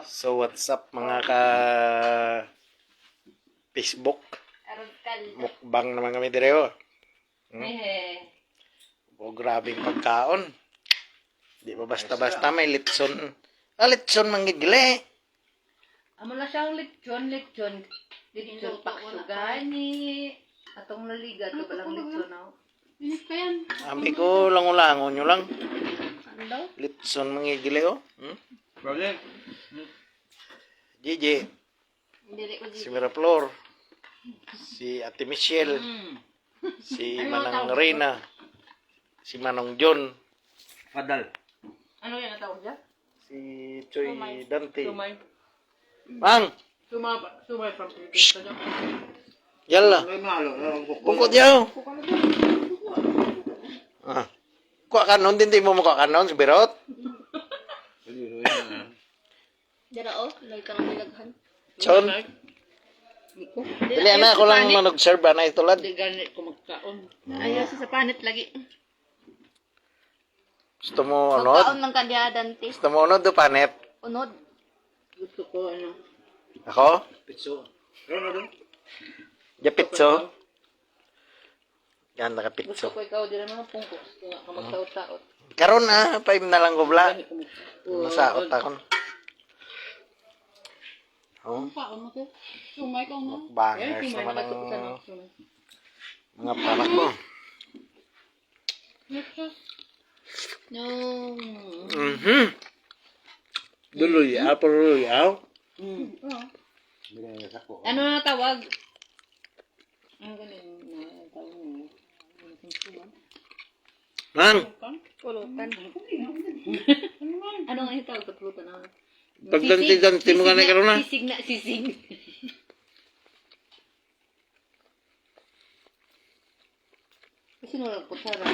So what's up mga ka Facebook? Mukbang naman kami direo. O grabing pagkaon. Di ba basta-basta may litson. Litson manggigili. Amo na siyang litson paksugani. Atong naliga to balang litson na. Binis pa yan. Ambi ko langulangon nyo lang. Ano daw? Litson manggigili oh. Gigi. Si Miraflor. Si Ate Michelle. Si Manang Reyna. Si Manong John. Padal. Ano yan ang tawag dyan? Si Choy Dante. Sumay. Mang! Sumay from Philippines. Yalla. Bungkot yaw. Kuha kanon din di mo kuha kanon si Berot. Dara o, lagi ka nang nilaghan. Chon. Dili na ako lang manog-serve na itulad. Di ganit ko magkaon. Ayaw sa panit lagi. Gusto mo unod? Magkaon ng kanya, Dante. Gusto mo unod o panit? Unod. Gusto ko ano. Ako? Pitso. Ya pitso. Yan Gusto nakapitso. ko ikaw din naman pungkos. Kung nga ka magtaot-taot. Karon na, 5 na lang gubla. Masaot ako. Oh, Paon mo to. Sumay ka na. bangers naman ang mga panak ko. No. Duloy, aporoy, aw. Ano na tawag? Ano ganun na tawag mo? Man, Pulutan. Ano nga yung tawag sa pulutan na? pagdanti-danti mo ka na karon na. Sisig na sisig. Kasi nung nagkutsara.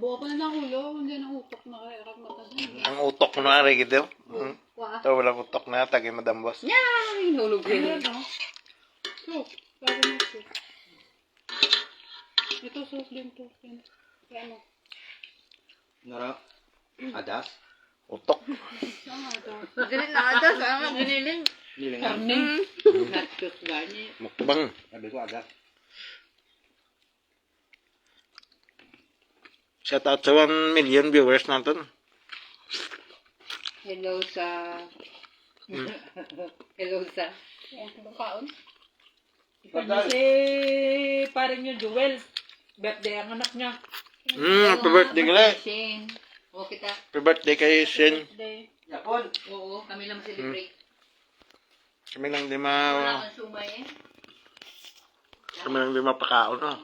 Buwa pa na ng ulo. Hindi na utok na kaya kag matanda. Ang utok mo na rin gito. Wah. Ito walang utok na, tagay Madam Boss. Yan! Hinulog din. So, bago na ito. Ito sauce din to. Kaya ano? Nara. Adas. Utok. Saan nga ito? Dili na ata sa mga giniling. Nilingan. Nachos gani. Mukbang. Sabi ko adas. Shout out sa 1 million viewers natin. Hello sa... Hello sa... Ayan, kaon. Si parang yung Joel. Birthday ang anak niya. Happy birthday ka lang. O kita. Happy birthday kay Shin. Yapon. Oo, kami lang celebrate. Kami lang di Wala kang sumay eh. Kami lang di mapakaon. Oh.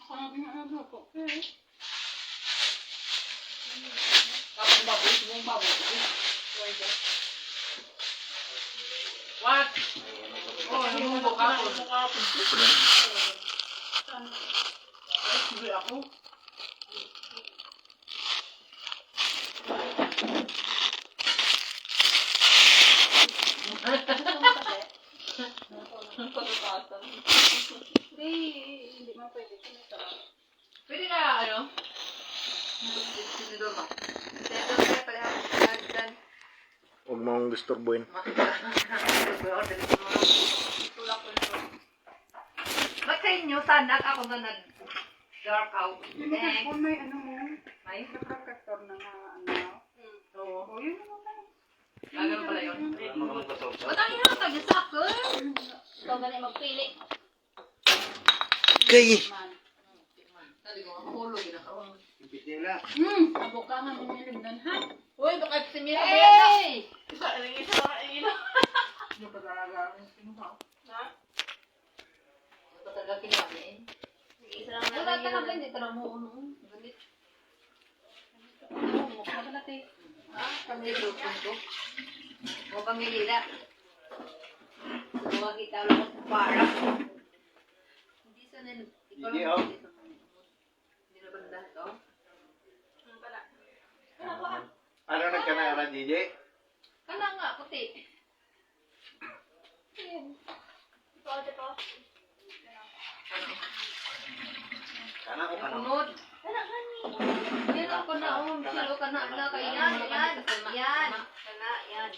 Ako na pinanalo ko. Kapag baboy, mong baboy. What? Oh, ano mo kapon? Sige ako. Hindi man pwede. Pwede na ano? Sinidor mo. Huwag mong disturbuin. Ba't sa inyo, sanak ako na nag-dark out? Kung may ano mo, May? nakakaktor na ano. Oo. O, yun naman tayo. Ganun pala yun. Ba't ang hirap tayo sa akin? Ikaw ganit magpili. Kay! Sabi ko, ang hulo, ginakaroon. Ipit nila. Abo ka nga minilibnan, ha? Uy, baka si Mira ba yan? Isa lang ina. Hindi pa talaga ang sinuha. Ha? Hindi pa talaga kinain. Isa lang Wala talaga, hindi talaga mo ano. Galit. Ano, mukha ba natin? Kami lupon ko. O kami lila. Suwa kita lang sa para. Hindi sa nin. Hindi, oh. Hindi na banda to. Ano pala? Ano nagkanara, DJ? Kana nga, puti. Ito. Kana ko kanon. Unod. Wala gani. Yan Ako na, salo ka na, kaya Yan, yan, yan, yan, yan. Kana, yan.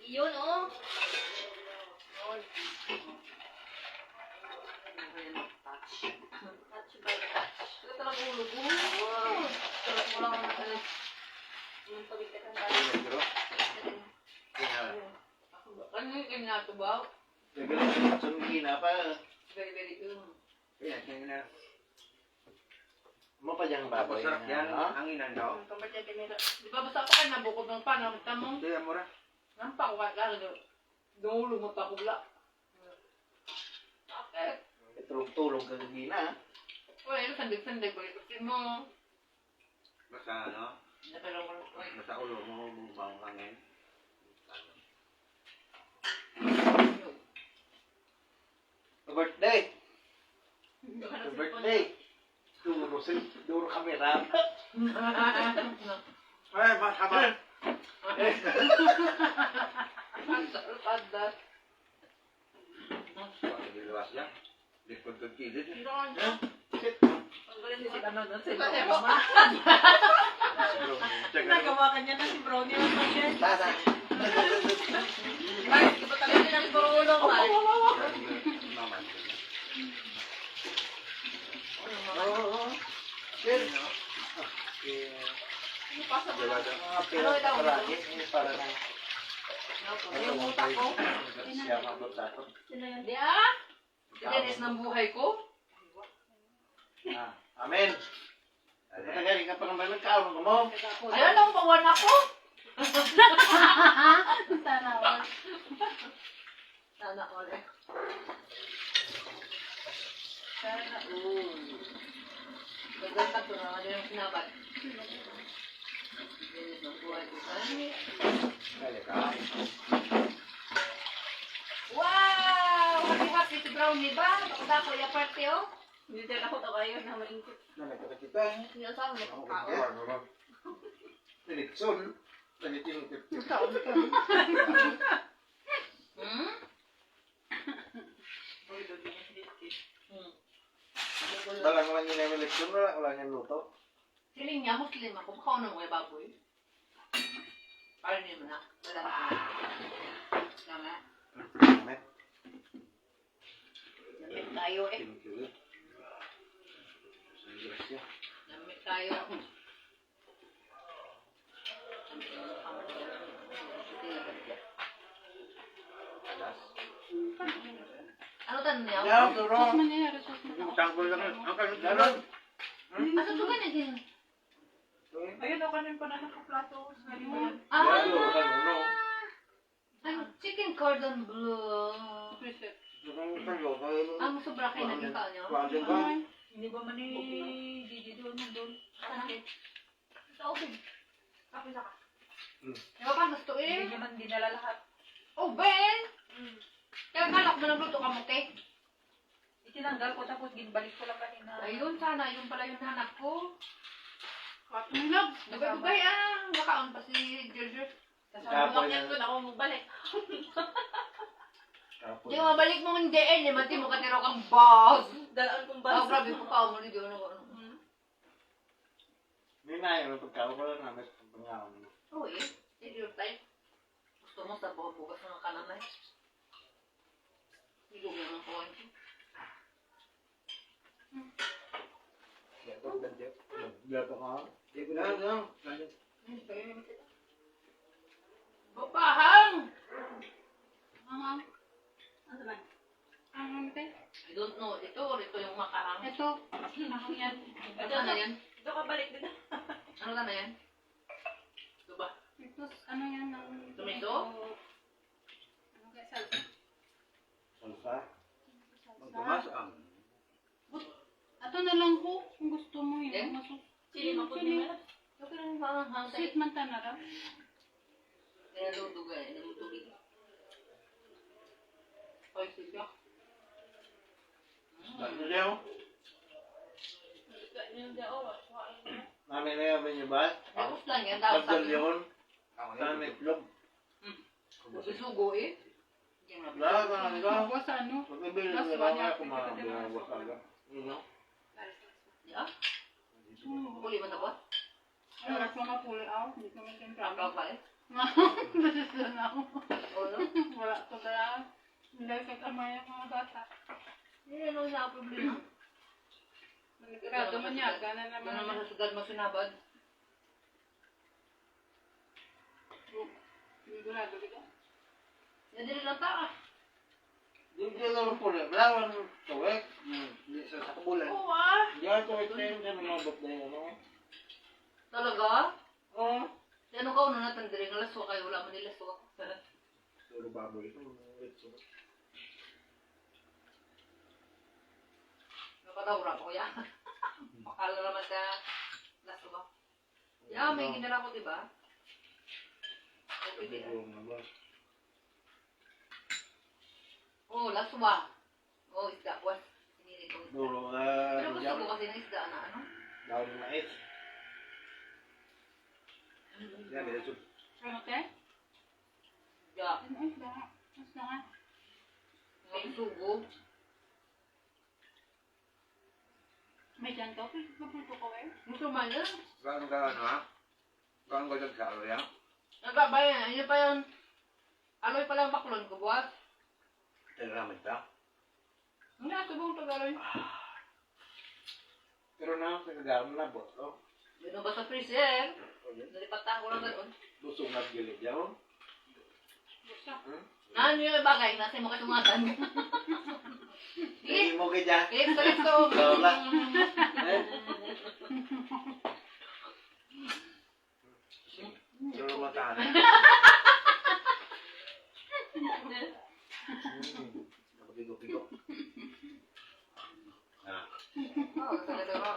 Yun, oh. Yun. Touch by touch. Ito talaga ulo ko. Sarap mo lang ang alis. Yung pagkita ng tayo. Pero, Ano yung kinatubaw? gagawin sa Mingina pa. Very, very good. Kaya, kaya na. Mo pa diyang baboy. Masarap yan. Ha? Hanginan daw. Kamatya tinira. Di ba basta pa kayo nabukod ng pan? Tamang, Kaya mo ra. nampak ko ka lang. Dulo mo pa kubla. Bakit? Tulong ka gina. Uy, ito sandig-sandig. Bakit mo? Basta ano, Natalong ko. Uy, basta ulo mo, bumang hangin. Birthday. Birthday. Duro kamera. Ay, haba. Padas. Liluwas niya. Likod kong kilit. Nagawa ka niya na si Brownie ang pagyan. Tasa. Ay, di ba talaga ng burulong, ay? Naman. Oo. Sir. Ano pa sa Diba mga? daw? Mga pera palagi. Para na. Yung utak ko. Siya mabot ako. Di ah? Si Dennis ng buhay ko. Amen. Matagaling ka pa naman ng kaon mo. Ayun ang pawan ako. Sana all eh. Sana all. Maganda to na din ang sinabat. Dennis ng buhay ko. Kaya ka. Wow! Happy si Brownie ba? Baka ko yung party oh. Hindi tayo ako kayo na maingkit. Nakita kita. Hindi na saan mo Ako kao. kaya. Nilitson. Nalitin. Hmm? Balang lang yun ang eleksyon. Wala niyang luto. Siling niya, Muslim ako. Baka ano mga baboy. Parang niyo mo na. Wala na. Tama. Amen. Namit tayo eh. Kinukilit. Grasya. Namit tayo. Ano tanong niya? Yaw, turo. Tangkol lang. Ang Ganon. Asa to ganun din? Ayun ako na yung panahon ko plato. Sali mo yan. Ah! Yaw, turo. Ang chicken cordon bleu. Ang sobra kayo naging kao niyo? Kuwasin ka. Hindi ba man ni Gigi doon mo doon? Sana. Sa okay. Kapit ka. Di ba pa gusto Hindi eh? naman dinala lahat. Oh, Ben! Kaya kalak mo nagluto ka mo, cake. Itinanggal ko tapos ginbalik ko lang kanina. Ayun, sana. Yun pala yung hanap ko. Nag. Dugay-dugay ah. Nakaon pa si Giorgio. Kasama yan ko na ako magbalik. Di mo mabalik mo hindi eh. Mati mo katiro kang boss. Dalaan kong Oh, basa. grabe po ka mo. Hindi ano ano. May na yung pagkaw ko lang namin. Pagkaw mo. Oo eh. Take your time. Gusto mo sa bukas ng kanan na eh. Hindi ko ganun po. Gato ka. Hindi ko na. Bapahang! Ano ba? I don't know. Ito yung makarang. Ito. Ako yan. Ito na yan. Ito ka balik din. Ano na yan? Ito ba? Ito, ano yan? Tomato? Ano kaya salsa? Salsa. Magpumas ang. Ito na lang ko. Kung gusto mo Eh? yun. Masuk. Chili mapod niyo na. Okay lang ba? Sweet man ta na lang. Kaya dugay. Tubig. Ay, siya. Ano niyo? Namin na yung menu ba? Tapos lang yan. Tapos Pagdal sabi yun. Ako Sa itlog. Sugo eh. Lahat na nila. Tapos ano? Pag-ibig Last nila one nga yan. kumabuha ka. You know? Yeah? Huli man tapos? Wala ko mapuli ako. Hindi ko man tintrami. Kapag ba eh? Nasisyan ako. Oo, no? Wala ko kaya. Hindi ka kamay ang mga bata. Hindi naman sa problema. Manipirado man niya. Gana Ano naman. naman sa sugad masinabad? Sigurado ka. Yan din lang ta. Hindi ka naman po na. Wala naman tuwek. Hindi sa kabulan. Oo ah. Hindi ka tuwek na yun. Hindi mabot na yun. Ano? Talaga? Oo. Ano ka una natin diri nga laswa kayo wala man nila laswa. Puro baboy. Nakadawra ko ya. Makala naman ka laswa. Ya, may ginara ko, di ba? Oh, laswa. Oh, isda was. Sinili ko isda. Duro Pero gusto ko kasi ng isda na ano? daon ng mais. Yan, may soup. Ano te? Ya, Ano ba? Mas na nga. may sugo. May dyan ka? Pagpupo ko eh. Gusto man yan. Gano'n ka ano ha? Gano'n ka dyan kalo yan? Nagbabayan, yun pa yun. Aloy pa lang baklon ko, buhat. Tinaramid ka? Hindi, subong tagaloy. Pero na, nagagaram na bot. Oh. Yun ba sa freezer? Nalipatan ko lang gano'n. Busog na gilid yan. Basta. Ano yung bagay? Nasa mo kasumatan. Hindi mo ka dyan. Clip sa listo. Wala. Duro matahan. Napagigo-gigo. Ah, Oh, talaga ba?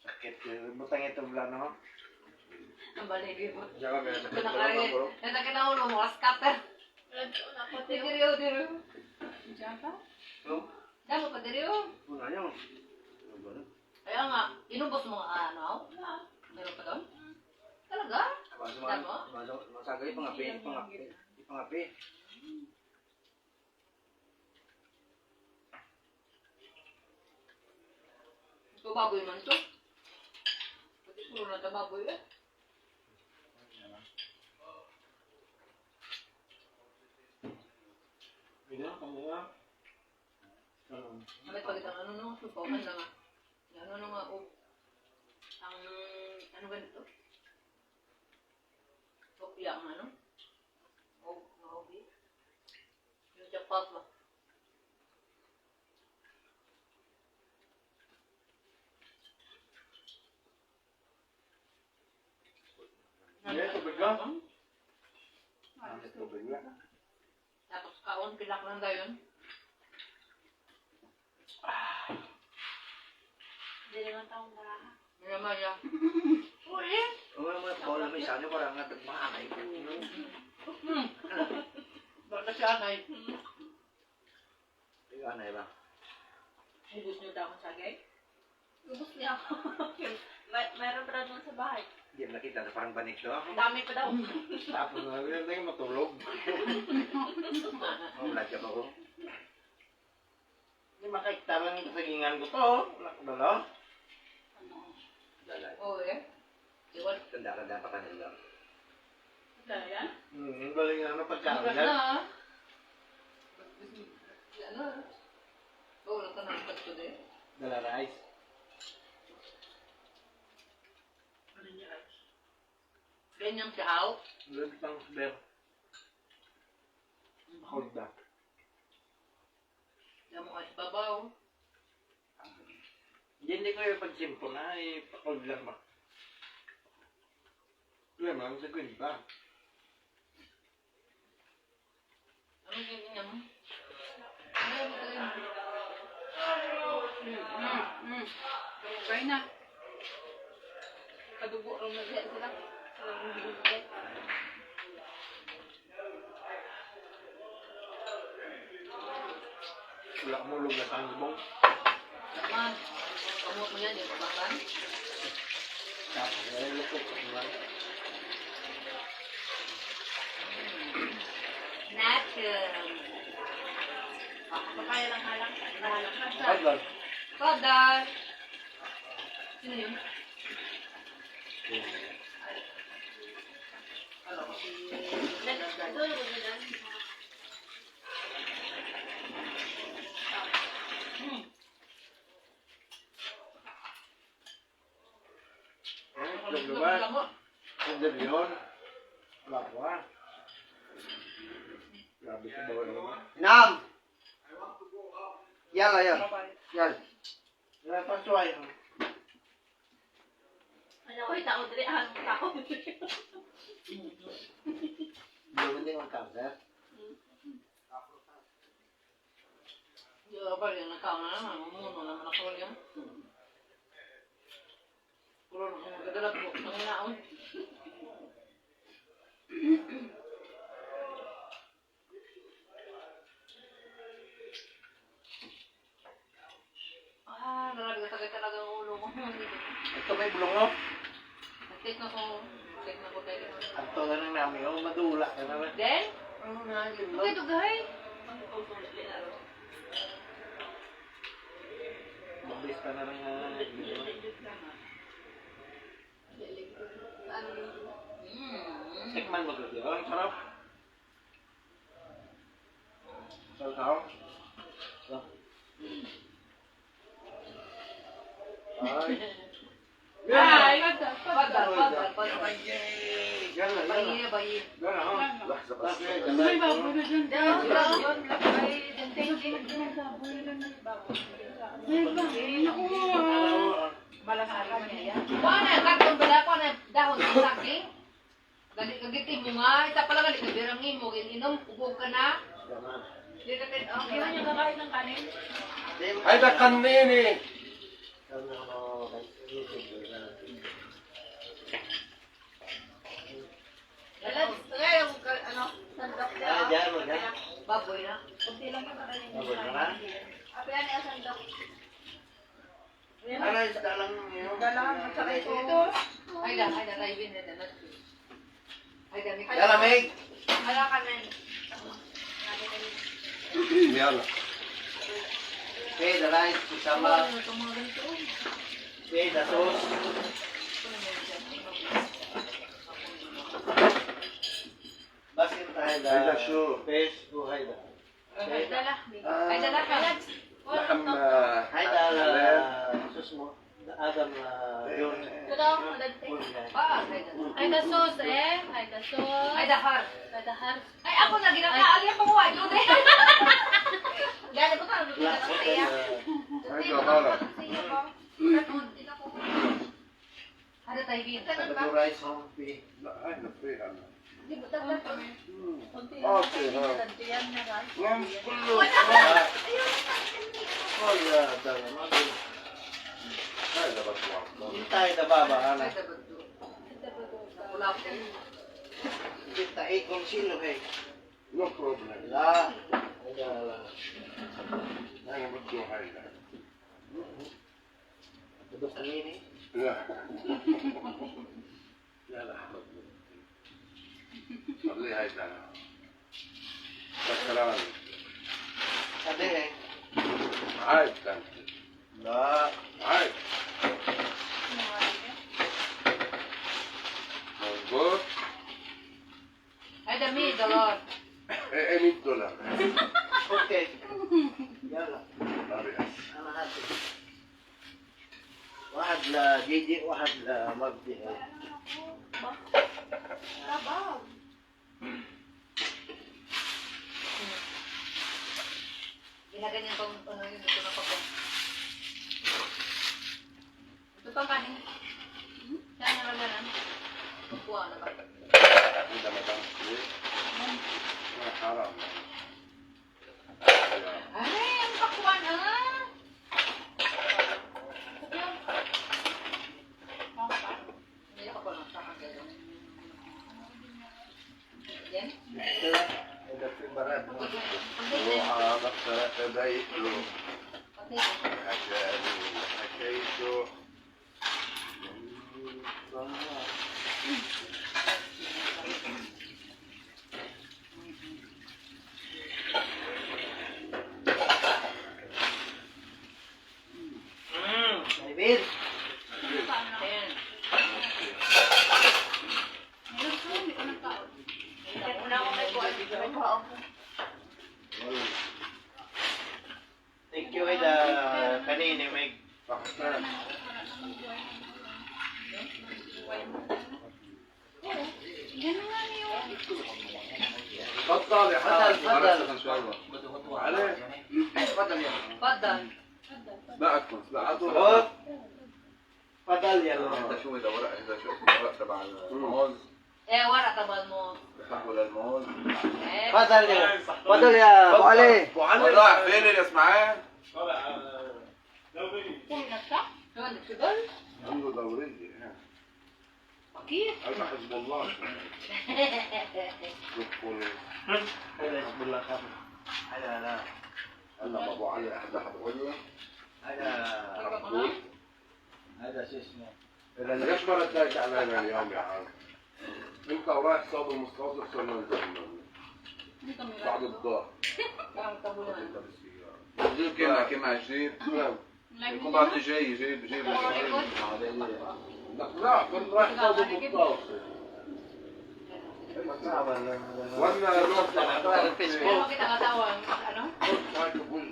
sakit. Butang ito wala no? Ang baligi mo. Diyan ka meron sakit. Pinakari. Nasakit ang ulo mo, as cutter. Diriyo, diriyo. Dyan ka? No? Diyan mo pa diriyo. Una nyo. Ano ba na? Kaya nga, inubos mo nga ano? Meron pa doon? Talaga? Masagay, pangapi. Pangapi. Ito baboy man ito. Pati puro na ito baboy eh. Hindi na, kami na. May pagit ang ano no, susukan lang ah. Ano no nga, oh. Ang, ano ba nito? Sopia ang ano? Oh, mahobi. Yung jackpot ba? Hindi, tubig ka? Ayos ko. Tubig ka? Tapos kaon, pilak lang tayo yun. Hindi naman taong maraha. May naman yan. Uy! Oo nga mga tao naman isa nyo, parang nga tagmahanay ko. Bakit siya anay? Ikaw anay ba? Ubus niyo daw akong sagay? Ubus niya ako. Mayroon pa doon sa bahay. Hindi mo nakita na parang banig to. Ang dami pa daw. Tapos na, hindi tayo matulog. Oh, wala siya ba ko? Hindi makikita lang yung kasagingan ko to. Wala ko ba no? Dalay. Oo eh. Iwan. Tanda-tanda pa kanila. Kaya yan? Balik nga na pagkain Ano yan. na? Ano? Oo, lang ka na pagto din. Dala rice. Ganyang siyaw. Lulog pang bear. Hold back. Yan mo kasi babaw. Hindi ko yung pagsimpo na, ipakod lang ba? Wala mo, sa kwenta. Ano yung niya mo? Ano yung magaling? Okay na. Kadugo ang nagyan sila. Sila ang bibigay. Wala mo lug na sa lubong. Naman. Kamot mo yan, yung pabakan. Tapos, ay lukot sa kulang. Natural. Papaya lang halang. Nahalang ka siya. Paglag. Father! Sino yun? Ano ko si... Sandal yun. Wala ko ah. Grabe ko ba naman. Inam! Yala yan. Yan. Yan pa suway. Ano ko, tao dali, tao. Hindi magkakasar. Yung ba yung nakaon na naman, mumuno naman ako yan. Puro na kung magdadala po, ang inaon. Grabe ka talaga ang ulo mo. Ito may bulong no? Take na ko tayo. Ito na lang namin. Oh, madula ka naman. Then? Ano na yun? Okay, dugay. Mabilis ka na lang Tikman mo kasi. Oh, ang sarap. Sarap. Ay. Ay, padal. Gana. Bayi. Gana, oh. May baboy na dyan. Kakon bala ko na dahon ng saging. Gagitin mo nga, isa pala galit na birangin mo, inom, ubog ka na. Hindi ka tin, Hindi man yung kakain ng kanin. Ay, dakan na yun eh. Sandok Ah, dyan mo, dyan. baboy na. Kunti lang yung kakain ng Abot kanin. ka na? Apa yan yung sandok? Ano, isda lang yun. Galang, at saka ito. Ay da, laibin na da. Ay da, may Lalamig. Wala kanin. Yala. Okay, the rice, kusama. Okay, the sauce. Basin tayo da. Hayda şu. Fish, hayda. Ay, dala. Ay da, Laham Hayda, sus mo. Adam yun. Ito daw, madagte. Ay, the sauce eh. Ay, the sauce. Ay da, har. Ay, the heart. Ay ako na ginakaali ang panguha ito din. Gano'n ko tayo. Hayda hala. Ada tayo bin. The rice home pea. Ay, napihan. Hindi mo tayo kami. Kunti Okay, lang. ha. Tantiyan na guys. Ngam kullo. Oh, yeah, dala. Hayda batwa. Hintay da baba, ana. Ay da, bado. Wala po. Kita ikon silo, hey. No problem. La. Hayda, la. Ay, batwa hayda. Dos kanini. Ya. Yala. Sabli hayda. Bakaran. Ade, eh. Hayda kanti. La. Hayda. Good. Ay da, mi, dolor. $100. Okay. Yala. Parehas. Ana hati. Wahad la JJ, wahad la Magdi. Tabaw. Ginaganyan kong ano yun, ito na pa po. Ito pang kanin. Saan na lang kuha na ba? Hindi matangsi. Haram. Ay, ang pakuan ah! Hindi ako pa nagsakan kayo. Yan? Ada barat. وعرفت تبيت له Pati. عشان حكيته تفضل يا حاج عليه Padal. لا اكمل لا عطوا Oh. Padal yan. انت شو اذا ورق اذا شو اسمه ورق تبع الموز Eh, wala tabal mo. بتحول الموز Eh, Padal yan. Padal yan. Abu Ali. راح فين يا اسماعيل؟ pumunat ka? Doon, doon. عنده دورية Bakit? انا حزب الله يدخل Hezbollah kami. Ala. هلا ابو علي احد حبويه Ada si اسمه. ليش ما رديت علينا اليوم يا عم؟ انت ورايح صوب المستوصف صرنا نزلنا Hindi kami بعد الظهر Parang tabunan. انت بالسيارة جيب كنا كمان جيب يكون بعد جيب لا كنت رايح صوب المستوصف وانا رحت على Pero kita katawang, ano?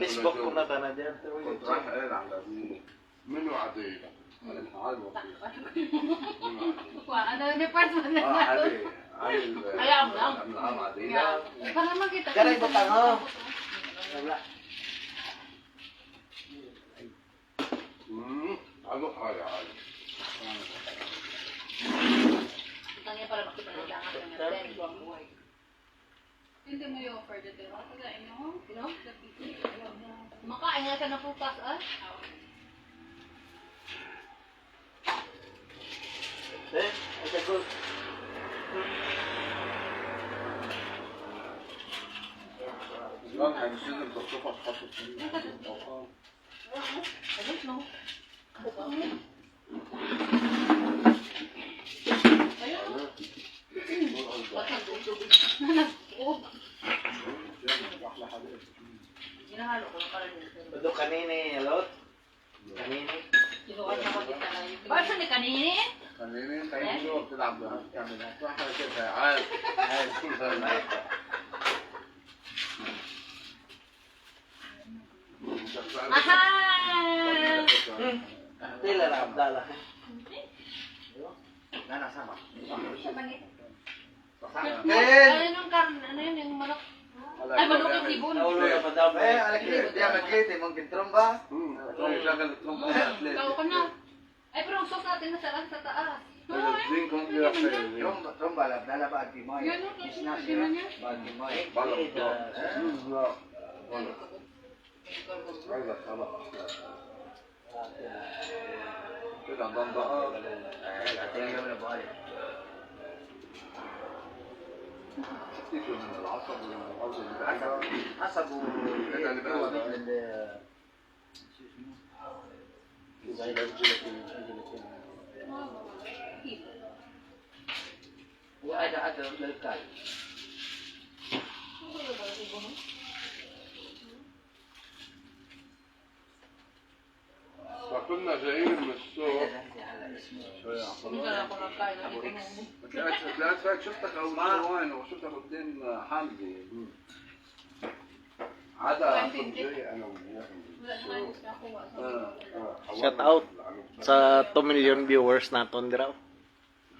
Facebook ko na na dyan. كنت رايح قايل على منو عديل على الحال Wah, ano ni person na علي علي Alam lang. العام عديل Baka naman kita. Garay butang ho. Wala. على حالي علي Utang niya para makita na lang ang natin. Hindi mo yung offer dito. Pagkain mo. Sino? Makain nga ka na pupas, ah. Eh, ay ko. الآن هنشتغل بالصفة تحط فيه Ayos, no? Ginahalo ko lang pala dito. Bedo kanini, alot. Kanini. Basta ni kanini? خليني خليني بتلعب بها تعملها واحدة كده عاد عاد كل هذا Aha! Tila na Abdallah. Nana sama. Ano yung karne? Ano yun? Yung manok? Ay, manok yung tibon. Naulo na madam. Alakit, dia magkiti mong kintromba. شغل الترمبة Ikaw ka na. Ay, pero ang sauce natin nasa sa taas. زينكم كده في Tromba la Abdallah ba ati mo. Yan, no? Sinabi niya. Ba ati mo. هذا خلاص كده ضمضاء تكتشف من العصب والأرض اللي حسبوا وأنا للكاي فكنا جايين من السوق Hindi ka na ako nagkain. طلعت فاك شفتك أول مرة وين وشفتك قدام حمدي عدا كنت جاي أنا Shout out sa 2 million viewers naton diraw.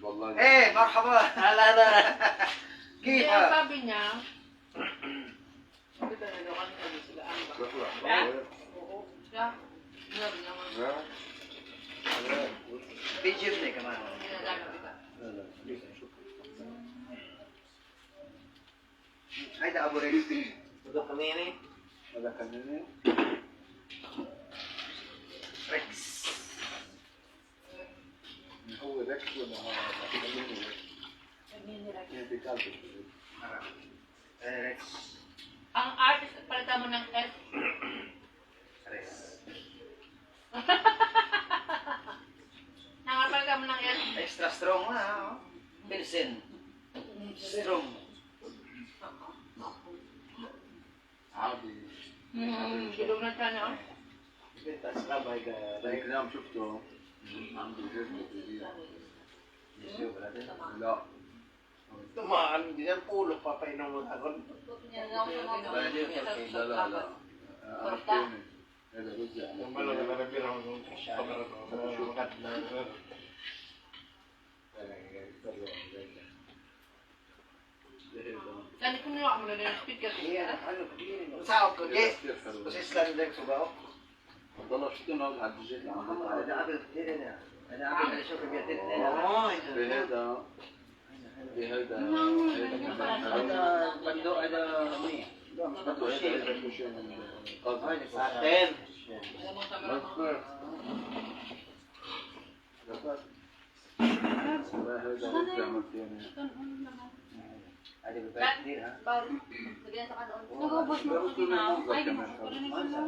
والله Eh, marhaba. Hala. Kaya Kita. sabi niya, sabi ka na daw kami sila ang ba? Oo. Siya. Sabi naman. Pigeon ni ka man. Ginagano kita. Ay, da abo rin. Bedo kanini. هذا كان Rex. هو ذاك ولا Rex. Ang artist, palitan mo ng S. Rex. Palitan mo ng S. Extra strong na. Pilsen. Strong. عادي Bilog na siya, no? Pintas labay ka. ذاك اليوم شفته عنده جزمة جديدة لا Tumaan, hindi yan pulo papainom mo tagon. Yan lang sa mga لا لا Torta. هذا رز يعني Saan ko nila mo na din speaker. Sao cơ chứ? كثير حلو Có sẽ lên số báo. والله شفت انه على الجيل أنا قبل كتير هنا. أنا قبل أشوف بيتين هنا. بهذا بهذا هذا بندق هذا مين؟ هذا ساعتين. هذا بيبقى كتير ها. Sabihan sa ka doon. Nagubos mo ko ginaw. Ay, ginawa ko na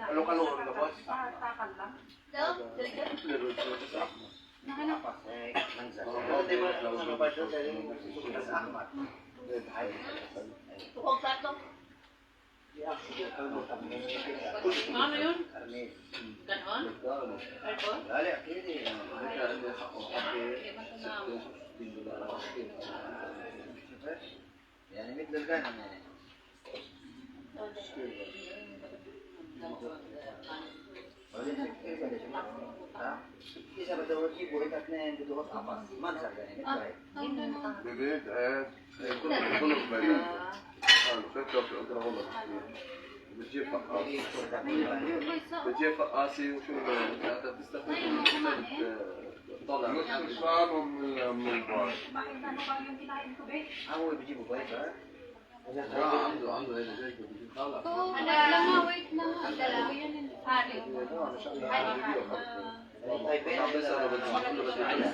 Kalo-kalo ang labas. Takal lang. Daw, dalikan. Nahanap. Hindi mo ano ba siya sa Ahmad. Tukog tatlo. Ano yun? Ganon? Aircon? Dali, kini. يعني مثل الغنم يعني. Isa ba daw si buhay at na dito sa apas? Man sa ganyan, right? ببيت كله ببيت الفكرة في الأجرة غلط بتجيب فقاس بتجيب فقاسي وشو انت بتستخدم طلع فاهم من البار Amo bijibu ba ito? عنده هنا زي بيجيب طلع Wait lang. Ang dalawa yan. Hari. Ay, pero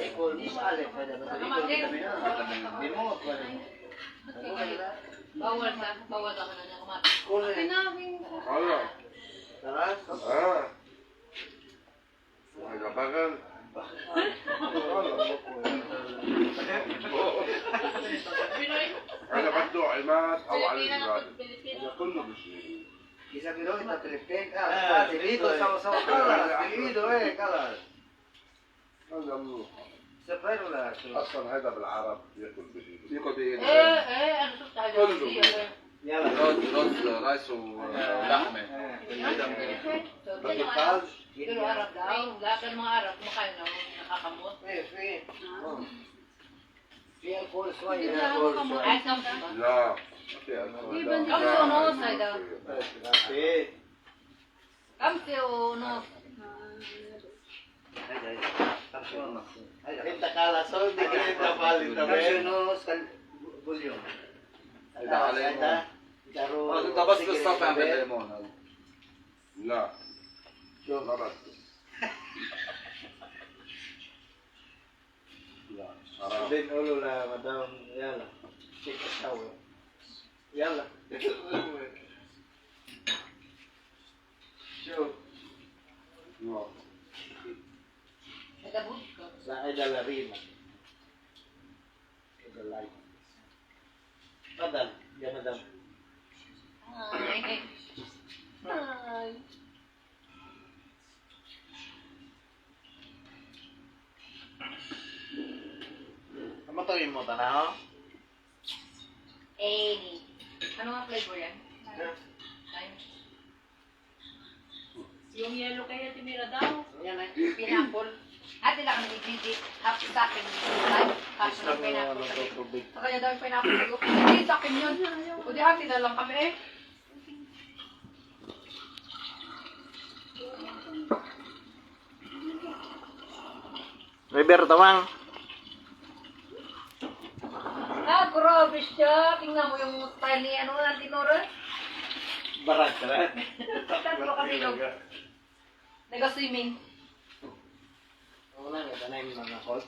Ikol, di ba alip? Di mo, Bawal ka na niya kumain. Pinawin ko. هلا Taras? هذا بغل أنا بدو عماد أو على الجبال هذا كله بشيء Isa kilo ito, Pilipin. Dilido, sama-sama kalas. Dilido kalas. هذا منو Sa pero la. أصلا هذا بالعرب ياكل بإيده ياكل Eh, بإيده ano sa tayo? Yala. رز رايس ولحمة Bakipal. Pero Arab daw. Lahat ng mga Arab kumakain na nakakamot. Free. Free alcohol, sway. Ay, kamsi. لا في ألكول Kamsi o no, say daw. Free. Kamsi o no. Kita kalas, so hindi ka rin napalit. Kapsunos, bulyon. إذا عليه أنت بس بالصفع بالليمون هذا لا شو غلط لا حرام Din ulo la, madam. Yala. Take a shower. Yala. Sure. لا Nagabot ko. Sa ay dalarina. Dalay. Padal. Yan madam. Ay. Ay. Ano to yung mo tanaw? Any. Ano nga flavor yan? Lime. Yung yellow kaya timira daw. Yan ay. Pineapple. Ate lang kami ni half sa akin. Lime. Half ng pineapple. Sa kanya daw yung pineapple. Hindi sa akin yun. Kundi hati na lang kami eh. River Tawang. Ah, grabe siya. Tingnan mo yung style ni ano na tinuro. Barat ka na. Tatlo kami log. Nag-swimming. Wala nga, tanay mo mga kol.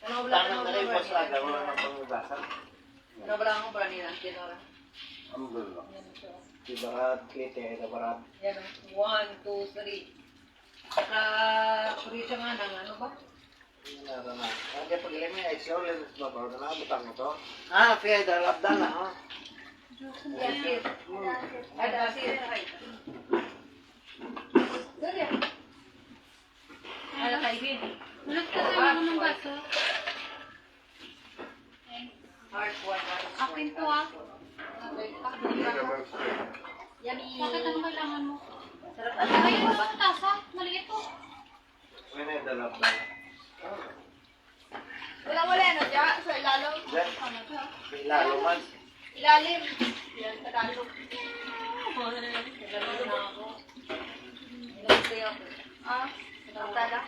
Ano wala ka Tanang tanay mo sa aga, wala nga pangugasan. Ano wala akong brand nila. Tinuro. الحمد لله Si Barat, kete, na Barat. Yan. 1, 2, 3. Saka, puri siya nga ng ano ba? Ano na. Kaya pag ilan mo, ay sure, lang sa babaw na butang mo to. Ah, fiya, dalap dala, ha? Asir. Ada asir. Dari. Ada kaibin. Ulit ka sa mo ng baso. Hard one. Akin to ah. Bakit ano kailangan mo? Sarap Ayun mo ang tasa. Maliit po. May nadala pa. Wala na dyan. Sa ilalim. Diyan. Ano ka? May lalo man. Ilalim. Yan, Tagalog. Ah, tala.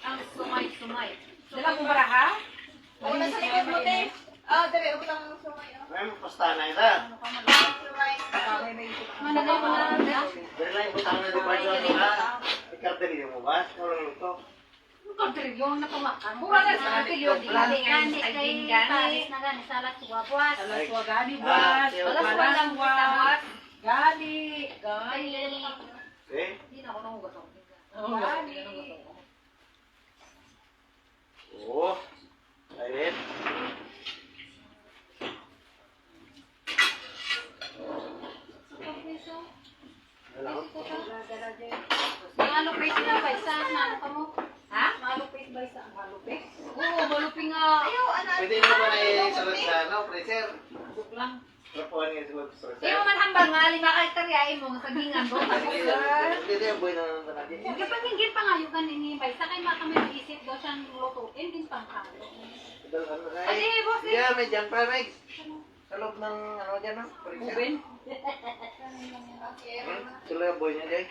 Ang sumay. Sumay. Dala mo ba ha? Oo, nasa likod mo, te. Ah, dali. Huwag lang ang sumay. May pasta na ita. Sumay. Managaw mo na. Dali lang yung butang na di ba dyan na. Ikarteli mo ba? Walang luto. Yung napamakan. Mura na sa atin yun. Gani kay Paris na gani. Salat suwabwas. Alas wa gani Ah, buwas. Alas walang tawat. Gani. Eh? Hindi na ako nangugat ako. Gani. Oo. Ayun. Malupit na ba? Saan na ano ka mo? Ha? Malupit ba isa? Malupit? Oo, malupit nga. Ayaw, anak. Pwede mo ba na isalat sa ano, freezer? Buk lang. Rapuan niya sa freezer. Ayaw man hambal nga, lima kaltaryain mo, sagingan mo. Hindi yung boy na natin. Hindi pa hinggit pa nga yung ganin ba? Sa kay kami mag-isip daw siyang lutuin din pang kalo. Adi, boss, eh. Yeah, may dyan pa, Rex. Sa loob ng ano dyan, no? Ubin. Tuloy ang boy niya dyan.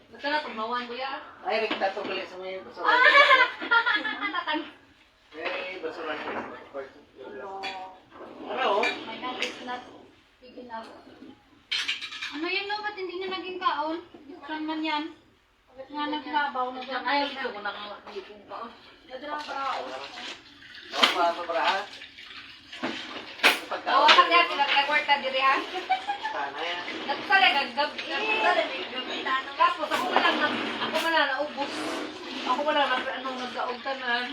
Basta na, tumawan ko yan. Ay, Rex, tatunggali sa may basura. Natang. Eh, basura niya. Ano? May nagis na iginaw. Ano yan no? Ba't hindi na naging kaon? Saan man yan? Nga naglabaw na dyan. Ayaw, gusto ko nakakipong pa. Nadala pa ako. Oo, pabraha. Oo, kasi yan, nag-work na diri ha. Sana yan. Nagsali, naggabi. Tapos ako man lang, naubos. Ako man lang, nagkaog tanan.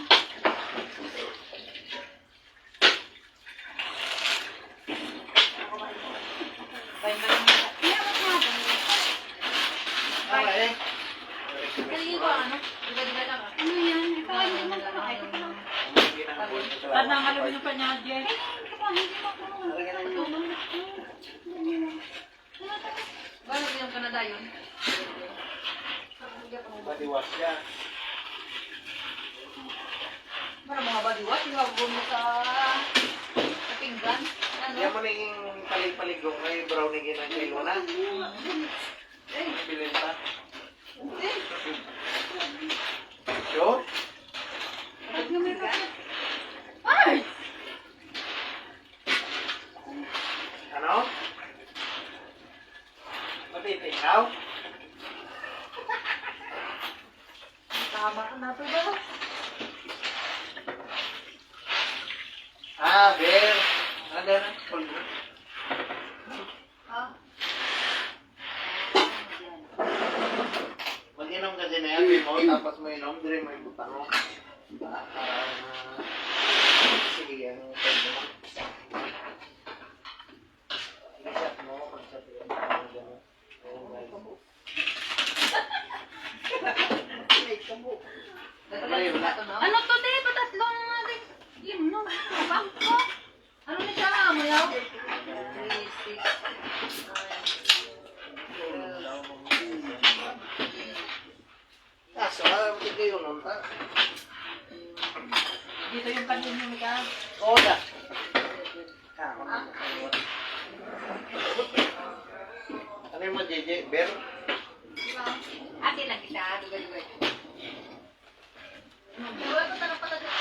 Tama eh. Kanina ko ano? Diba lang ah. Ano yan? Ikaw hindi mo kumain. At nangalawin yung kanya, Jen. Hindi mo kumain. Gano'n yung Canada yun? Madiwas siya. Ano mga badiwat? Yung ako mo sa pinggan? Ano? Yan mo na yung palig-paligong may brownie ginang kilo na. Bilin pa. Sure? Ay! Ano? Matitikaw? Tama ka na ito ba? Ah, beer. Ano na? Ah. Mag-inom kasi na yan, mo, tapos mo inom, dire mo ibutang mo. Para, sige, ang pwede mo. I-shot mo, pag-shot yun, parang gano'n. Ano to di? Patatlong natin. Yun no. Bangko. Ano na siya? Mo yaw? 3, 6, Kaso, hindi yun nun ta. Dito yung kanina mo ka. Koda. Ano yung mga JJ? Beer? Ate lang kita. Duga-duga. Wala ko tanong pala dito.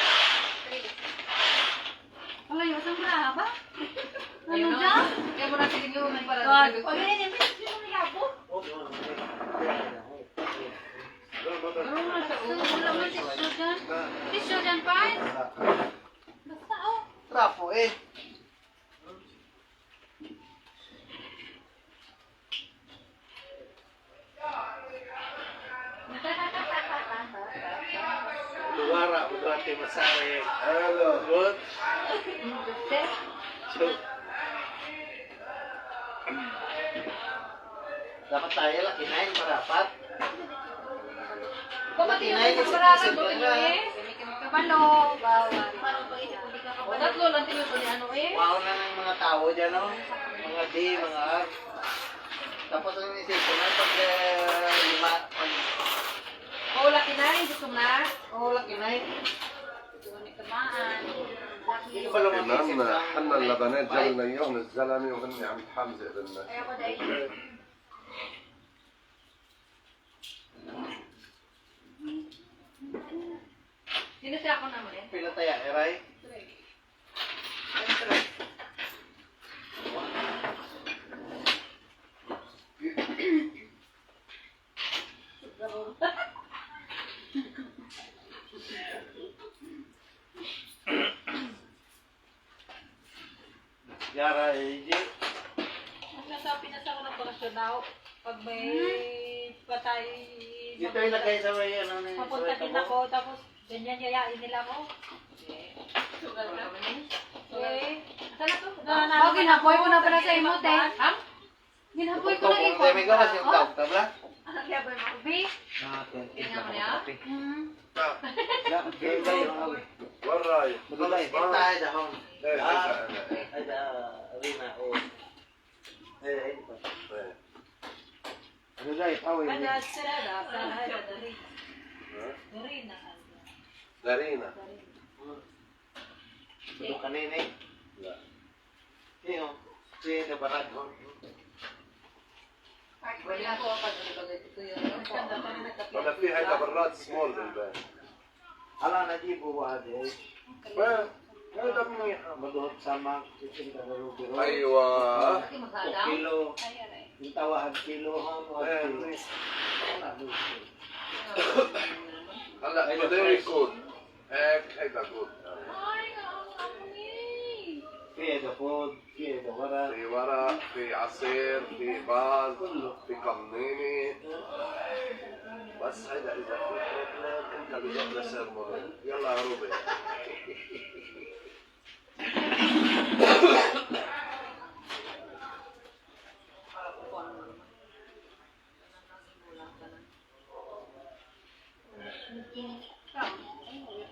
Alayo, saan ka ba? Ano Ayun dyan? na. Kaya mo natin yung para God. duga-duga. Pag yun yung pinag yung labo. Ano na siya? Wala mo tissue dyan. Tissue dyan, Pines. Basta oh. Trapo eh. Luwara, Udate, Masare. Hello. Good. So, dapat tayo lang kinain parapat. Pamati yung mga kamararan doon nyo eh. Kabalo, bawal. Parang pag-isip ko, di ka O kabalo. tatlo lang tinuto ni ano eh. Wow na ng mga tao dyan, no? Mga D, mga R. Tapos ang isip ko na, pag lima, O laki na rin, gusto na. laki na eh. Doon ni tamaan. Hindi ko ba lang mag-isip إمام ng حنا اللبنات جابوا اليوم الزلمه وهن عم يتحمزق بالنا Kaya ko dahil. Sino siya ako naman eh? Pila tayo, Eray? Yara, AJ. Nasabi na sa ako ng bakasyon daw. Pag may patay, Dito yung lagay sa may ano na papunta din ako, tapos ganyan yayain nila mo. Sugal na naman eh. Eh, Sana to? Oh, ginapoy ko na pala sa imo, te. Ha? Ginapoy ko Ito, na kung ipon. may gawas yung tawag tabla. Ano kaya ba yung Bi? Tingnan mo niya? وين رايح؟ Magulay, ito ay dahon. ايه Ah, هيك ay da, arena, o. Eh, ito. ايه Magulay, tawag. kada sila na, sa dari. Dari na. دارينا Ito kanina eh. لا Sino? Sino barad ho? Wala ako pag nalagay dito yun. ولا في هيدا براد سمول بالبان Ala na di buwad eh. وين؟ هيدا منيح Maduhot sama, kisin ka na rubiro. ايوه Kasi maghadang. Kilo, Ay, aray. yung tawahan kilo ha, mga Eh, kilo. nice. Wala, luto. هلا فيري جود هيك هيدا جود Ay, ako ni. Kaya the food, kaya the wara. في ورق في عصير في باز في قمنيني بس هيدا اذا في بروبلم انت بدك نسر مرة يلا يا روبي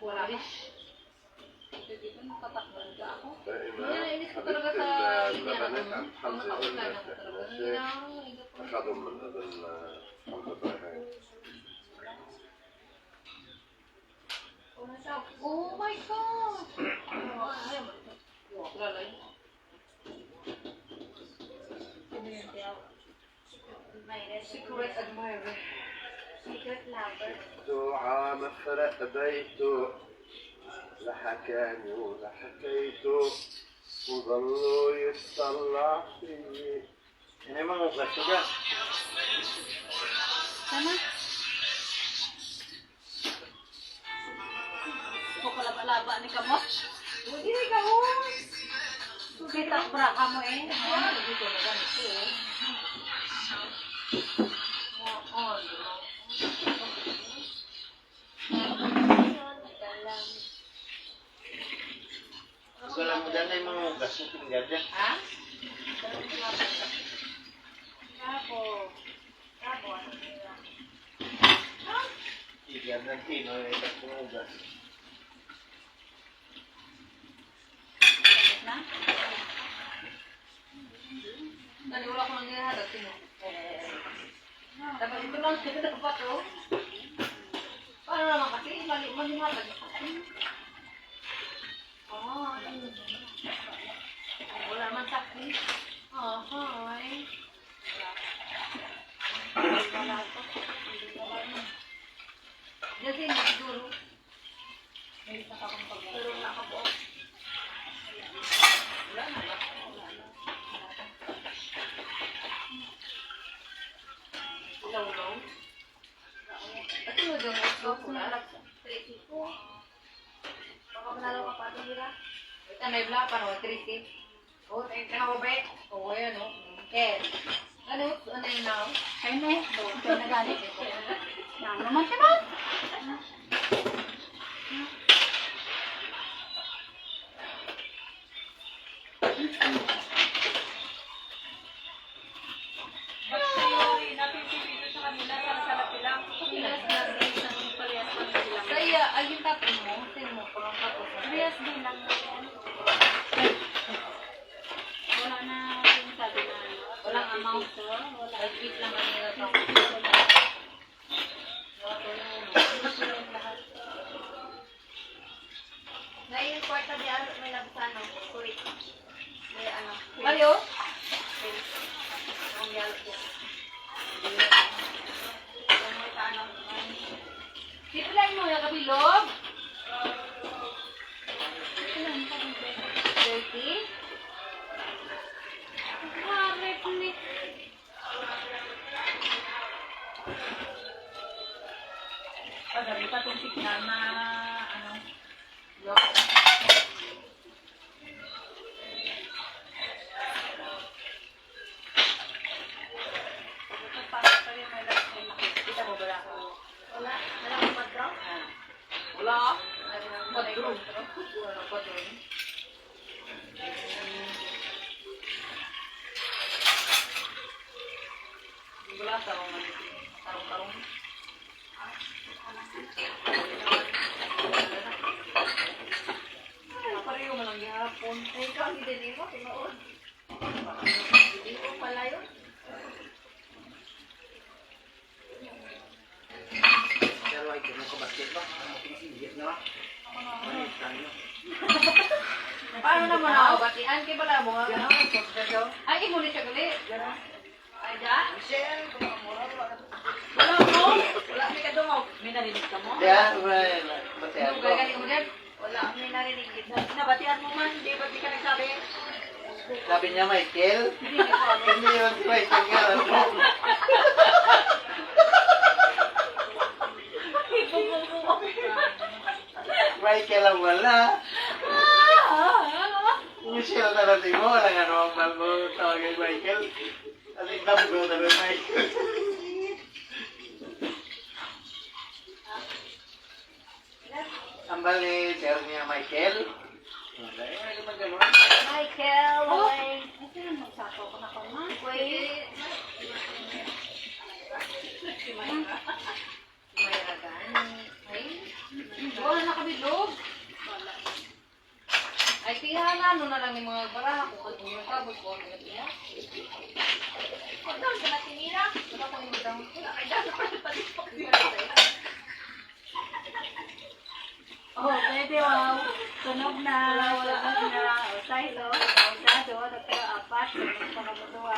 Wala rin. Dito nakatakbo na ako. دائما Nainis ko talaga حبيبة sa اللبنات عم تحمزق outline بالناس ako talaga. ماشي اخذوا من هذا الحمد لله Oh my God! Wala rin. Secret admirer. Secret lover. عام فرق بيته لحكاني ولحكيته وظلوا يتطلع فيي Yan ay mga ugas ko dyan. Sama? Kukalaba-laba ni kamot. Hindi ka mo. Kita bra ka mo eh. Hindi ko na ganito eh. Wala mo dyan ay mga ugas mo tinggal dyan. Ha? Tinggal ng kino ay mga ugas. Na? Naniwala ko lang nilahat. Sino? Dapat ito lang sila dapat oh. Paano naman kasi? Malimatag. Wala man sakti. Hi. Kasi siguro. Pero nakabuo. Ilaw-law. Ito mo dyan, ito ko na. Baka manalo ka pa ito nila. Ito may bla pa no, 3K. Oh, tingnan mo ba? Oh, ayan o. Yes. Ano yun now? Kaya na eh. Kaya na galit. Yan naman siya ba? Ba't sa'yo napipipito sa kanila para sa lapilang? Pilas na rin. Ay, yung tapon mo. Tingnan mo, parang tapos. Parehas din lang. Wala na yung sabi na ano. Walang amount. Wala. Ay, wait lang kami nila ito. Ngayon, kwarta di ano, may labsano. Kurit. May ano. Mario? Ang yalo ko. Sipilain mo yung kabilog. 30. Grabe, pumit. Pagdali pa itong signal na ano. Kita mo ba ako? Wala. Wala akong mag-draw. Wala. Padrong. Wala padrong. Wala sa mga tarong-tarong. Pareho mo lang gihapon. Ay, ikaw, hindi din mo. Tinuod. Hindi ko pala yun. Pero ay kung ko basket ba? Ang pinisingit na. Paano naman ako? Batian kay bala mo nga. Ay, imulit siya gali. Ay, dyan? Michelle, kumamura. Wala mo? Wala may kadungaw. May narinig ka mo? Yeah, well, batayan Ano ko. gagaling mo dyan? Wala, may narinig kita. Nabatian mo man, di ba di ka nagsabi? Sabi niya, Michael. Hindi ko alam. Hindi yun si Michael nga. Michael ang wala. Michelle na natin mo. Wala nga naman malmo tawagin Michael. Aling damgo na rin Michael. Ang bali, sir niya Michael. Wala, ay naman ganun. Michael, Oh. wait. Ay, sino magsato ko na ko na? Wait. Wala na kami loob. Ay, tiyahan ano na lang yung mga baraha ko. Kung yung kabot ko, ano na tiya? Ano, sa natinira? Wala ko yung madang. Ay, dami pa na pati po. Oh, pwede wow. Tunog na. Tunog na. O, silo. O, dado. Tatlo, apat. Tunog pa kamutuwa.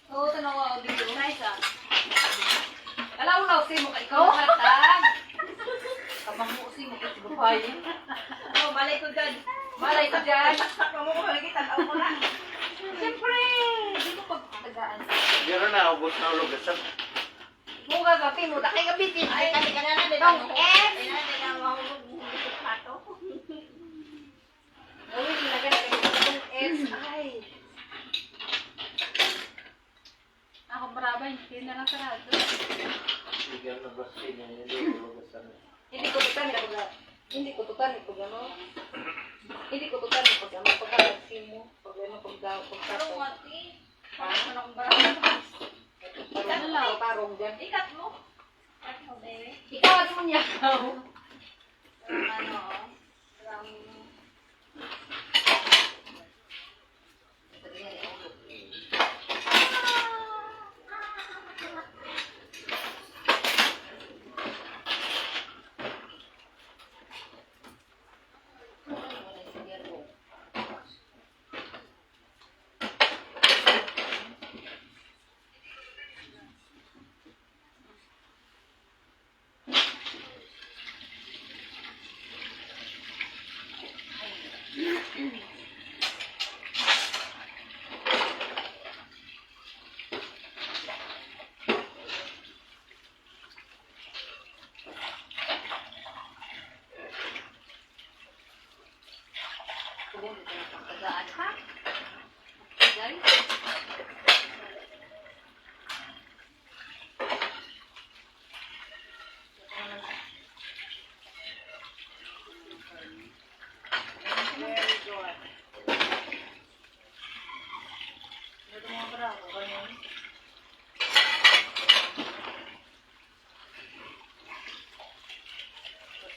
Oo, tanawa ako dito. Nice ah. Alaw na, usi mo ka ikaw. Hatag. Kamang mo, usi mo ka sigupay. Oh, balay ko dyan. Malay ka dyan. Sakto mo ko, lagi tanaw mo na. Siyempre, di mo pagtagaan. Pero na, ubos na ulo gasap. Mo gagapi mo, dakay gabitin. Ay, kasi ka na na, di Tong Ay, na, di na mahulog mo sa pato. Gawin mo na ganun. Tong S. Ay. Ako maraba, hindi na lang sarado. Bigyan na basket niya, hindi ulo gasap. Hindi ko tutan ni pag hindi ko tutan ni pag ano. Hindi ko tutan ni pag ano pagka-sim mo. Pag ano Pero pag mati. Ha? Ano akong barang? Ano lang? Tarong dyan. Ikat mo. Ikat mo, baby. Ikaw at mo niya. Ano, oh. Parang, Tagaan ha? Guys. very good. Ito mga para ako ganyan.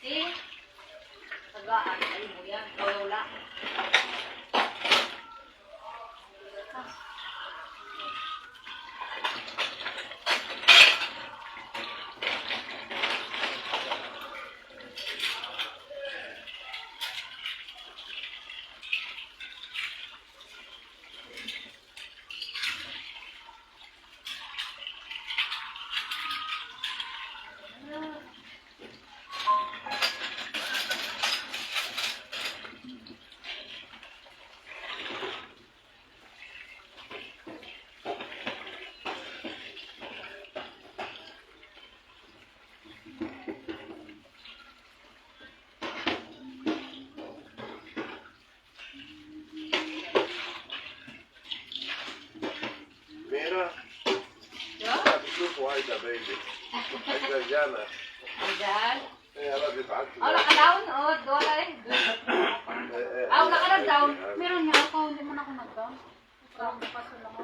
Eh, tagaan. Ay mo yan. Wala. ميرا Yeah? بتشوفوا هيدا بيبي هيدا جانا Ayan. هي ربي بعت Oh, naka-down. Oh, dola eh. Ah, wala ka na down. Meron nga ako, hindi mo na ako nag-down. Ikaw, kaso lang ako.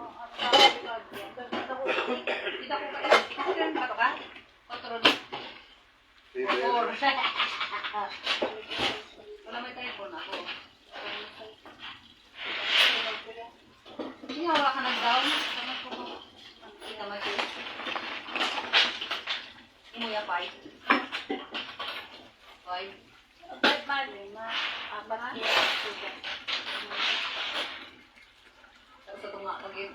Kita ko ka. Ako rin ba ito ka? Kontrol. Or. Wala may telephone ako. Hindi wala ka nag-down. Kita mo ito. Umuya pa eh. Five. Ba't ba, lima? Apat kilo. Tapos ito nga pag-in.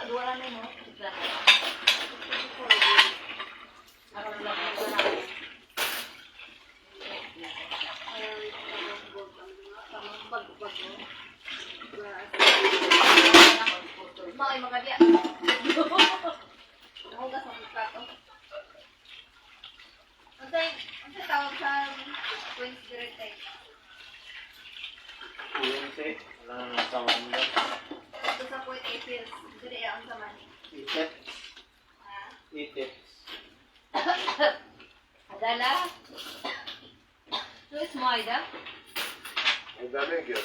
Dua na mo. Araw lang mo na. Bakit makadiya? Nahugas ang plato. Ang tawag sa Queen's Direct eh. Quince, wala na nang tawag mo. Ito sa Point Apils. Dili ang saman. Itet. Itet. Adala. So it's Maida. هيدا نقل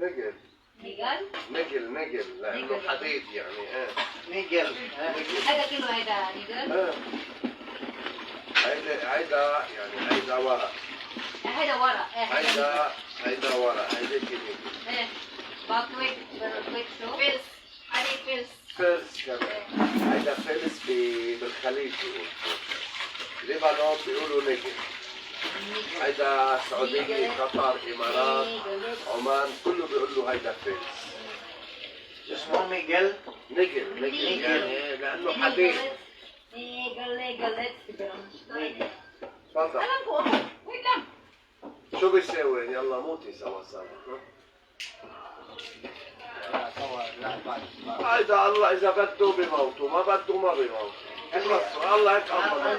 نقل Bigan. نقل نقل لانه نقل. حديد يعني ايه Miguel. Ada kilo Aida. Bigan. ايه هيدا يعني هيدا ورق Ada wara. هيدا ورق هيدا كده Eh. About weight. Weight so. Pils. Ani pils. فلس كمان هيدا فلس بالخليج بيقولوا لبنان بيقولوا نقل هيدا سعودية قطر إمارات عمان كله بيقول له هيدا فلس اسمه Miguel. نقل نقل يعني لأنه حديد Legal. تفضل Alam ko. Wait lang. شو بيساوي يلا موتي سوا سوا هيدا الله إذا بده بموته ما بده ما بموته خلصوا الله هيك أمر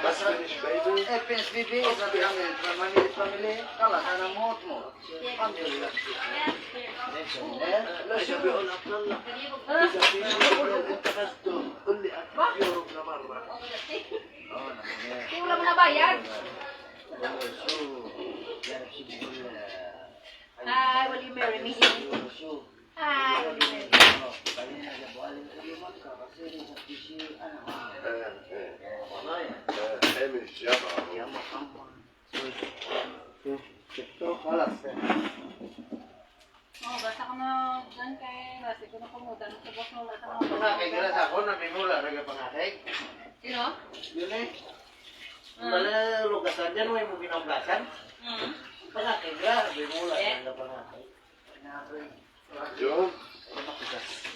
بس فينيش بيبي Pins bibi, sabi kami, family, kalas, ana mo. Alhamdulillah. ليش بيقول لك يلا إذا في شيء أنت بده قل لي يورو مرة Hindi wala mo nabayad. Hi, will you marry me? Hi, will you marry me? حامل الجبهة Kalas. Oh, basta ko na dyan kay Rasi ko na kumutan. Subok na wala sa mga Pangakay nila sa ako, namimula, raga pangakay. Sino? Yun eh. Wala lugasan dyan, may mo binanggasan. Pangakay nila, namimula, raga pangakay. يوم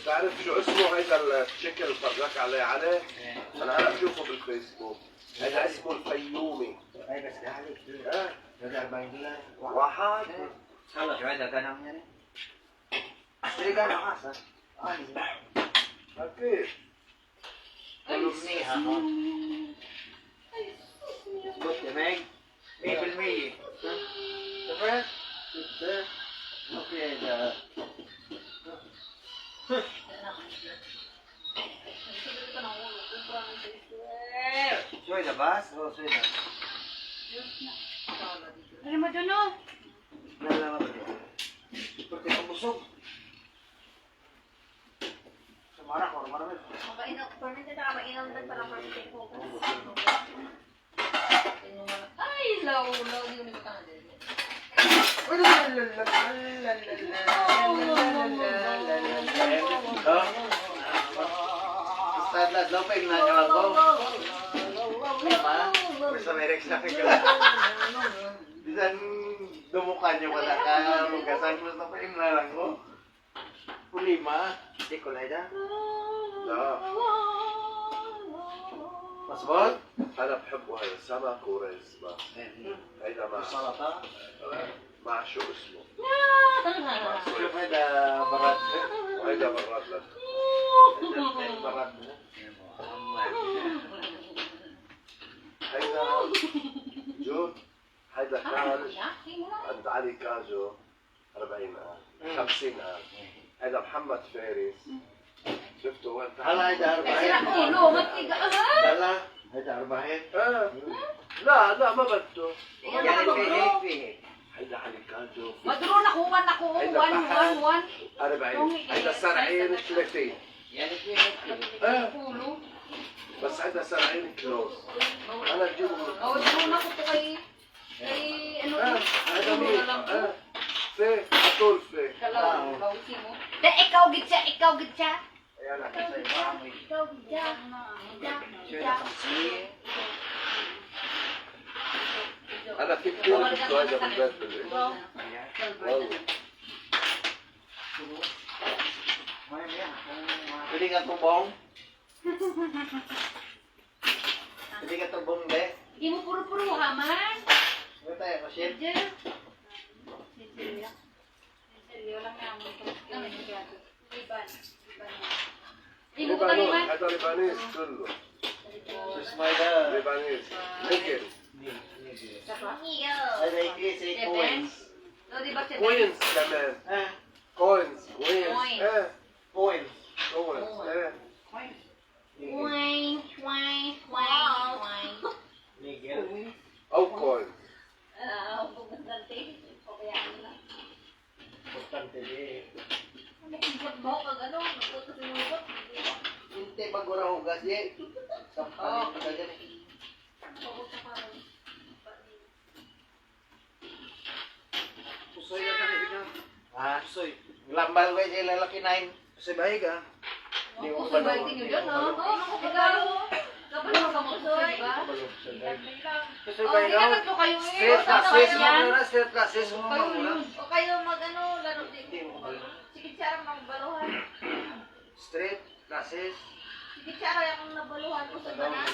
تعرف شو اسمه هيدا الشكل اللي فرجاك عليه عليه؟ انا هلا بشوفه بالفيسبوك هيدا اسمه الفيومي Ay, kasi halik. ها Nagarbay nila. واحد Salah, siya ay ganang yan eh. Asli ka na asa. Ani. اكيد Kolumniha, no? Good, Meg. Maple me. Diba? Good. Okay, Soy na ba? So, soy na. Ano mo dyan, oh? Nalala ba niya? Pati ang busog. Samara ko, marami. Mainom, permit na mainom na parang permit ko. Ay, low, yun yung tangan din. Basta daw pa yung nangyawag ko. Diba? Basta may rex na kayo. Bisan dumukan nyo wala ka. Lugasan basta pa yung nalang ko. Pulima. Di ko na dyan. لا Masbol? انا بحب هذا السمك ورز بس هيدا مع Salata? مع شو اسمه Yung may da barat. وهيدا براد لك May barat mo. هيدا جو هيدا كان عند علي كاجو 40 50 هيدا محمد فارس شفته وين Hala, ay da Kasi arbahin. nakulo, matiga. Dala. Ay da arbahin. لا ما بده Yan, هيدا علي كاجو maduro na kuwan na ko. Ay, napahan. 40 هيدا سرعين 30 Kulo. بس هيدا سرعين كلوز انا بجيبه من Maduro na ko po kay ano هذا Maduro مين na lang po. في عطول في Kalaw, bawsi mo. Da, ikaw gid siya, ikaw gid siya. Ayan na kasi mami. Ikaw gid siya. انا كيف كنت هذا بالبيت بالبيت والله Pwede ka tubong? Pwede ka tubong, be? Di mo puro-puro ha, man. Ano tayo, Mashir? Diyan. Seryo lang namin ito. Iban. Di mo ko taliman. هذا لبنانيز كله Susmayda. لبنانيز نيكل Ay, naikli sa coins. No, di ba siya? كوينز كمان Ah, كوينز كوينز Coins. ايه coins. كوينز ايه Wine, wine, wine, wine. Nigel. او كوينز Bugante. Okay, ano na. Importante di. Nag-ibot mo kag ano, nagputo sa lubot. Hindi bagura hugas di. Sampalin pa ganyan. Pusoy na tayo na. Ah, Pusoy. lambal ba yung lalaki nain? Pusoy bahig ah. Di mo Pusoy ba tingin nyo dyan, no? Ikaw, kapalo ka mo, Pusoy, ba? Pusoy Oh, bahig hindi ah. ka tatlo kayo eh. Straight Tatlo classes kayo mo yan. muna, straight classes mo Kayo muna. yun. O kayo mag-ano, laro din. Hindi mo kabalo. Sige, Chara, magbaluhan. Straight classes. Sige, Chara, yung nabaluhan ko sa banas.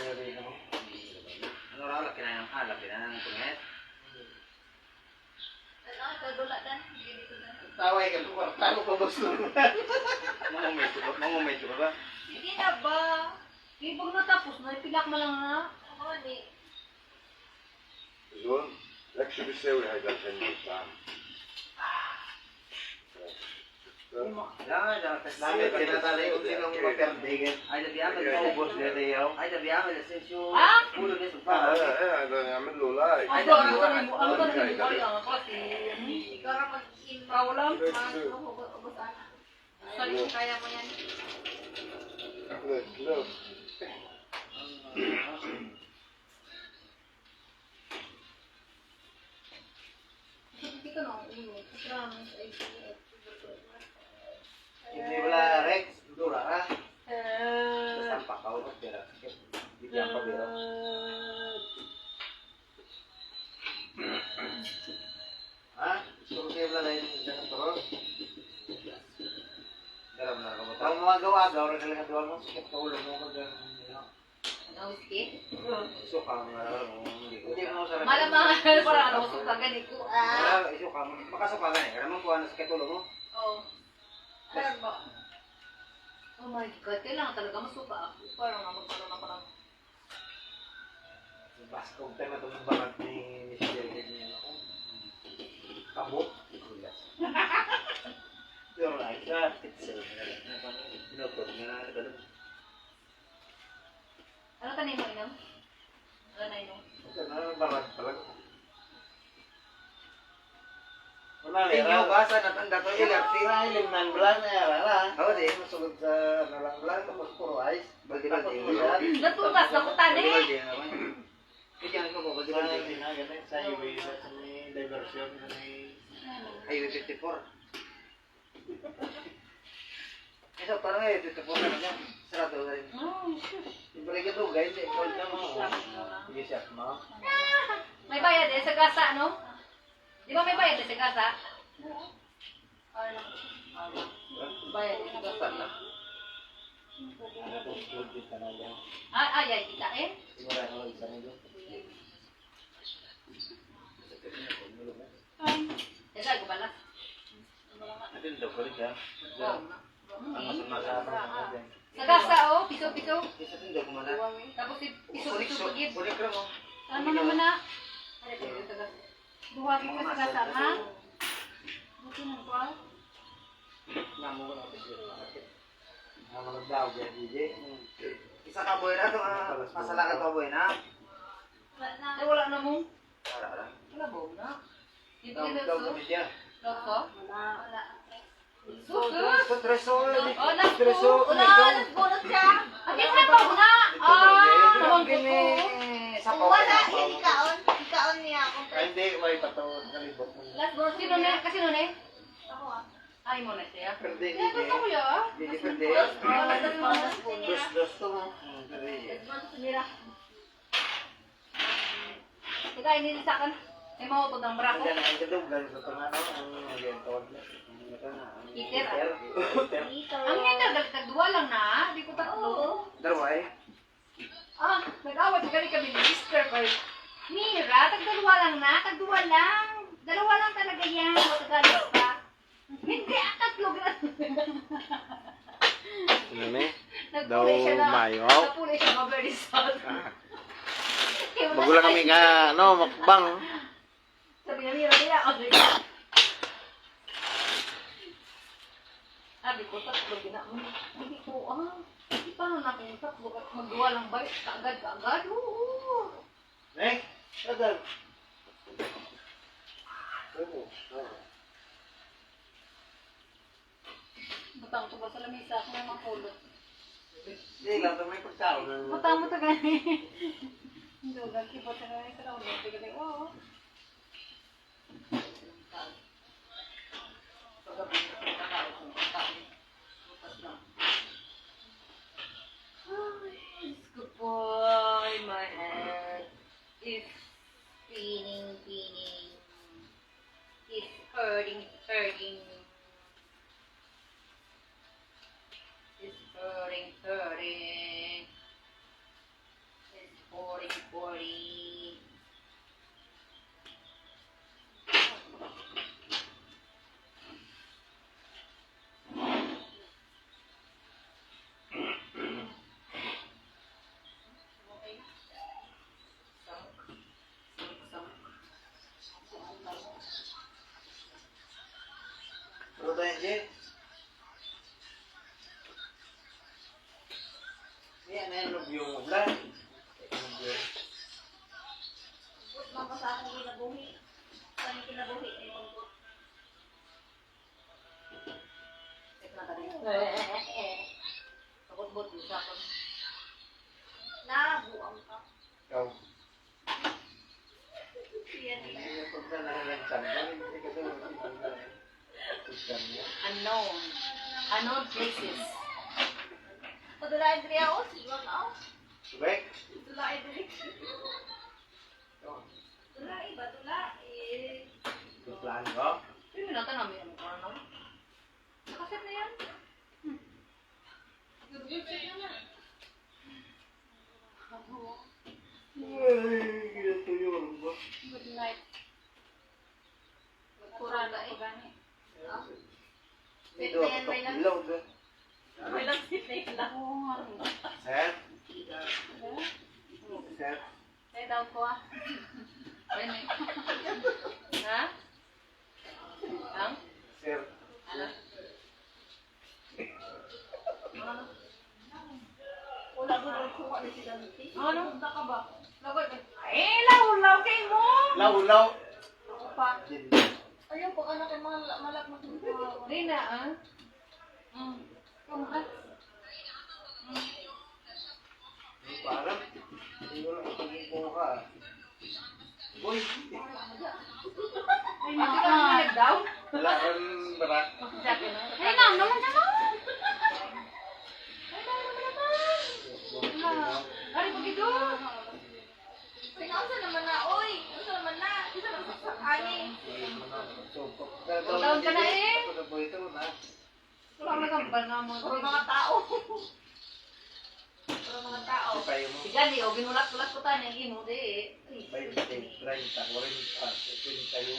Ano raw laki na ng laki na ng tungit. Ano, kadulatan. Sige, dito na. Taway ka kung talo pa ba Mangumedyo ba ba? Hindi na ba? Ibang natapos na, ipilak mo lang na. Ako, ni. زون لك شو بيساوي هيدا الفنان تاعنا Lami, tinatali kung sinong maperdigan. Ay, da biyamel. Maubos na niyaw. Ay, da biyamel. Sensyo. Ah? Ulo niya sa ايه هذا نعمل له لايك Ay, ano ka rin mo? Ay, kasi. Ikaw na mag-inpaw lang. Mag-ubusan. Sorry, kaya mo yan. لوك Hindi ka na ulo. Promise, ay Hindi wala Rex, dura ka. Sampak ka ulit, pero hindi ka pa biro. Ha? Gusto ko siya wala na yung isang turon. Daram na ka mo. Ang mga gawa-gawa rin talaga doon mo, sakit ka ulo mo kag Ano, whiskey? Sukang hindi ko. hindi mo sarap. Malamang, parang ano, suka ganit ko. Ah. Wala, isukang. Makasukagan eh. Karamang kuha na sa katulo mo. Oh. Alam ba? Oh my God, kailangan talaga masuka ako. Parang magkaroon ako ng... Baskog tayo na itong barat ni Miss Jelly niya. Kabot. Yung like that. Pinutod nga. Ano tanay mo, Inom? Ano na, Inom? Ito na, barat talaga. Inyo ba sa natanda ko LRT? Limnan blan na yara. Oo, di. Masugod sa nalang-lang. Tapos puro ice. Baldi-baldi. Natutas na ko tani. Baldi-baldi naman. Kaya ko po, baldi-baldi. Sa highway sa may diversion sa may Highway 54. Ito, parang dito po na niya. Sarado na rin. Ibalik ito, guys. Hold na mo. sige siya mo. May bayad eh sa gasa, no? Di ba may bayad eh sa gasa? Bayad eh sa gasa. Ay, kita eh. Desa ko balas. Atin daw ko rin siya. Ang masama dyan. Sa gasa oh, piso-piso. Isa din daw kumala. Tapos piso-piso pagid. Bulik lang mo. Ano naman na? Buhatin ka sa gasa, ha? Buti ng kwa. Namo ko na ito. Ang mga daw dyan, DJ. Isa ka boy na ito. Masalakan ka boy na. Ay, wala na mo. Wala lang. Wala mo na. Dito Daw din daw so. kami siya. Lotso? Wala. Susus. Sa treso. Oh, last Treso. go. Wala, bunot siya. Ang kinsa pa una. Tawag ko. Wala. Ikaon niya ako. Ay, hindi. May patawad. Kalibot mo. Last go. Sino na? Kasi nun eh. Ako ah. Ay mo na siya. Perde. Kaya gusto ko ya. Hindi perde. Dos to mo. Mira. Ika, hindi sa akin. Ay mahutod ng brako. Yan ang gadog. Lalo sa tangano. Ang gentod. Heater. Dito. Ang heater, nagdua lang na. Di ko tatlo. Dalawa eh. Nag-awat kami kami ni sister ko. Mira, tagdalawa lang na. Tagdua lang. Dalawa lang talaga yan. Huwag tagalit pa. Hindi, tatlo. Ano ni? Nagpulay siya na. Mayo. Nagpulay siya na very sad. Bago lang kami nga, no, makbang. Sabi niya, Mira, Mira. Sabi ko, tatlo ginamon. Hindi ko, paano na kung tatlo? Magduwa lang ba? Kaagad. Oo. Eh, agad. Butang ko ba sa lamisa ako na makulot. Hindi lang ito may pagkaon. Butang mo to gani. Hindi, gagkipot na gani sa naulot. Tigil ay, oo. Good boy, my head is spinning. It's hurting. It's hurting. It's boring. Ano tayo, Jen? Yan na yung view mo, Blan. Butang ko sa akong kinabuhi. Saan yung kinabuhi? Ay, pagkot. Pagod-bot mo sa akin. Nabuang ka. Ikaw. Yan. Hindi na pagka nakalansan. Hindi ka daw magpipagka. Tuskan mo. Unknown places. Padulain diri ako. Siwan ako. Subek? Padulain diri. Dulai ba? Dulai. Tuslan ko? Hindi natin namin ang ano. Nakaset na yan. Good sa'yo na. Ay, ginatuyo mo. Good night. Kurada eh. Dito ako tok ilaw doon. May lang sila. Oo nga. Sir? Sir? Ay daw ko ah. Ayun eh. Ha? Ang? Sir? Ano? Wala ko daw kuha ni sila niti. Ano? Punta ka ba? Lagoy ba? Ay, law kay mo! Law! Ako pa. Ayaw, pag anak ay malak mo. Di na, ah. Congrats. Parang, hindi ko lang pag-ipo ka. Boy, Ay, Hindi ka naman nag-down? wala kang barak. Ay, naman naman. Ari, pagito. Pinausa naman na, oy. Usa naman na. Isa lang sa ani. Down ka na eh. Ako na po ito na. Wala magambal na mo. Puro mga tao. Puro mga tao. Tayo mo. Siga, di, o ginulat-ulat ko tayo. Hindi mo, di. 20, 30, 40, 51.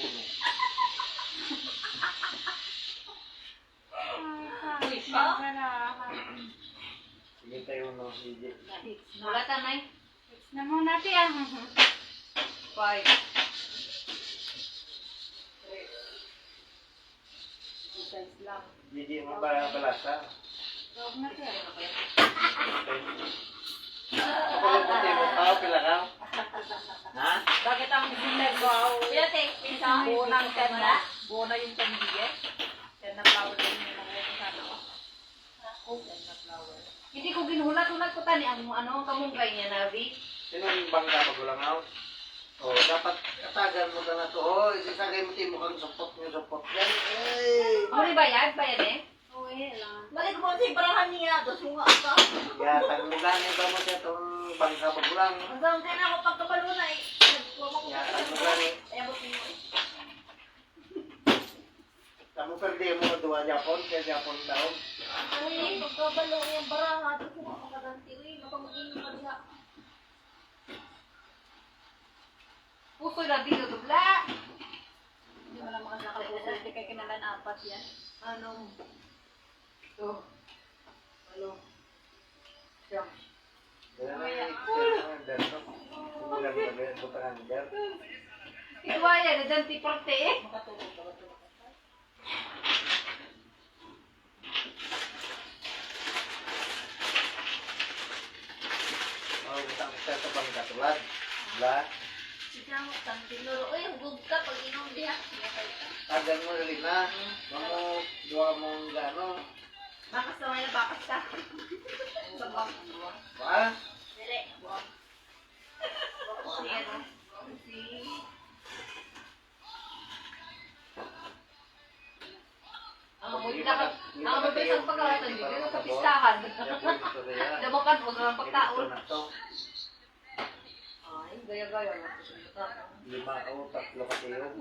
Uy, pa? Sige tayo no, sige. Mulatan na eh. Na mo natin ah. 5. Size lang. Hindi mo ba balasa? Huwag na siya. Ako lang puti mo tao, pila ka? Ha? Bakit ang bisita ko? Piyate, pisa. Buo ng ten na? Buo na yung tandiye? Ten na flower din yung mga sana ko. Ten na flower. Hindi ko ginulat-ulat ko tani ang ano, kamungkay niya, Navi. Sinong bangga magulangaw? O, dapat katagan mo na to. O, isagay mo tayo mukhang support nyo, support yan. Ay! Ano ni bayad? Bayad eh? Okay lang. Balik mo si barahan niya. Tapos yung ka. Yatag mo gani ba mo siya itong bangga magulang? Hanggang kaya na ako pagkabalo na eh. Nagkuha ko Yatag mo gani. Ayaw mo mo eh. Kamu perde mo dua Japon, kaya Japon daw. Ay, pagkabalo yung baraha. Tapos yung makaganti. Uy, mapamagin mo diha. Pusoy na dito, dubla. Hindi mo lang makasakalimutan. Hindi kayo kinalan apat yan. Anong? Ito. Ano? Siyam. Kaya na yung dito. Kumulang ba ba ito tangan dyan? Ito yan, nadyan ti parte eh. Makatulog ka ba ito? O, utang kita sa bangga tulad. Ba? Sige mo, tang tinuro. Uy, hugog ka pag inom diha. Tagan mo dali na. Mga dua mong gano. Bakas na may bakas ka. Sabang. Ba? Dili. Ayan o. Si... Ang mabibig ang pagkakatan dito sa pistahan. Damukan mo sa pagkaon. Ay, gaya-gaya na. 5 o 3 kasi yun.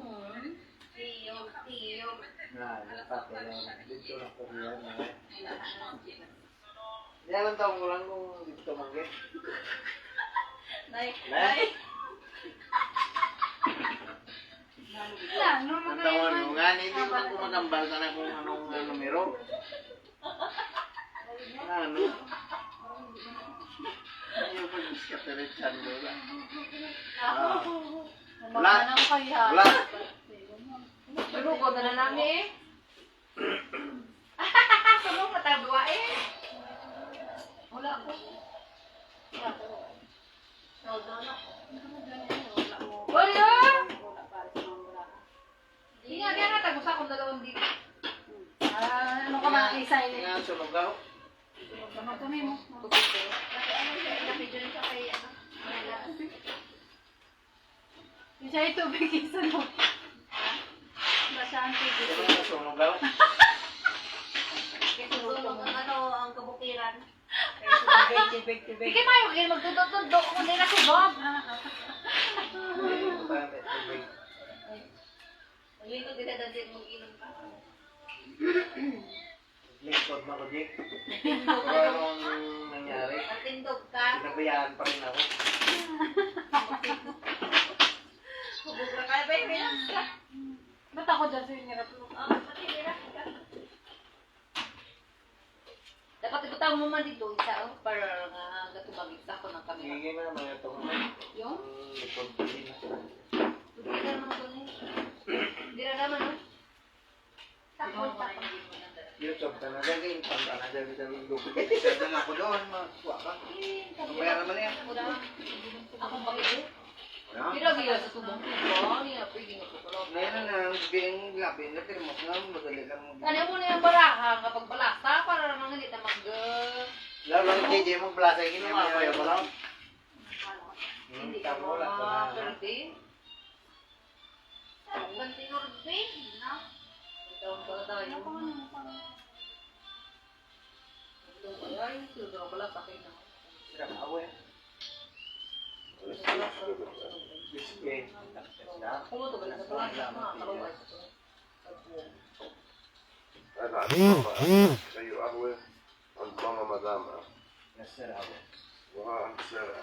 Tiyog, tiyog. Na, pati yun. Dito na po yan. Ilang taong ko lang kung dito manggit. Nay, Nay? Wala, no, Ang taon mo nga, hindi ko lang kumagambal ka na kung anong numero. Ano? Ayaw pag-diskat na rin siya doon. Wala. Ano kaya? Wala. Maluko na na namin eh. Sunod matagwa eh. Wala ko. Wala! Hindi nga kaya natagos akong dalawang dito. Ano ka mga isa Hindi nga sunog ako. Ano kami mo? Isa ito, bigay sa no. Basta ang Hindi tigil. nga sunog ako. Tutulog ang ano, ang kabukiran. Sige tayo, magtututundok kung hindi na subog. Hindi ko pa yung tubig. Ngayon ko dinadasin mong inom ka. Lingkod na ko, Jake. Pero anong nangyari? Matindog ka. Pinabayaan pa rin ako. Hubog na kaya ba yung minum ka? Ba't ako dyan sa inyo? Pati nila ka. Dapat ibutang mo man dito isa oh, para nga gatubag isa ko ng kamera. Hingin na naman ito. Yung? Likod ko din. Hindi na naman ito eh. Hindi na naman oh. Takot, takot. YouTube ka na dyan, panta na dyan sa lupit. Isa na ako doon, makuha ka. Mamaya naman yan. Akong bakit eh? Ha? Pira-pira sa subong ko. Ano yan? Pwede nga po pala. Ngayon na lang. being labi na pero mas nga madali lang mo. Ano mo na yung baraha kapag balasa para naman hindi na Lalo lang JJ mo blasa ginawa mo yung balaw. hindi ka makaperde. Ganti norbe, na. Ikaw pala tayo. Ito kaya yung sudo pala sa akin na. Sira awe. Bispe. Kung ito ba na sa pala, makakalaway sa pala. kayu ahwe ang mga madama. Nasira ako. Wah, ang sara.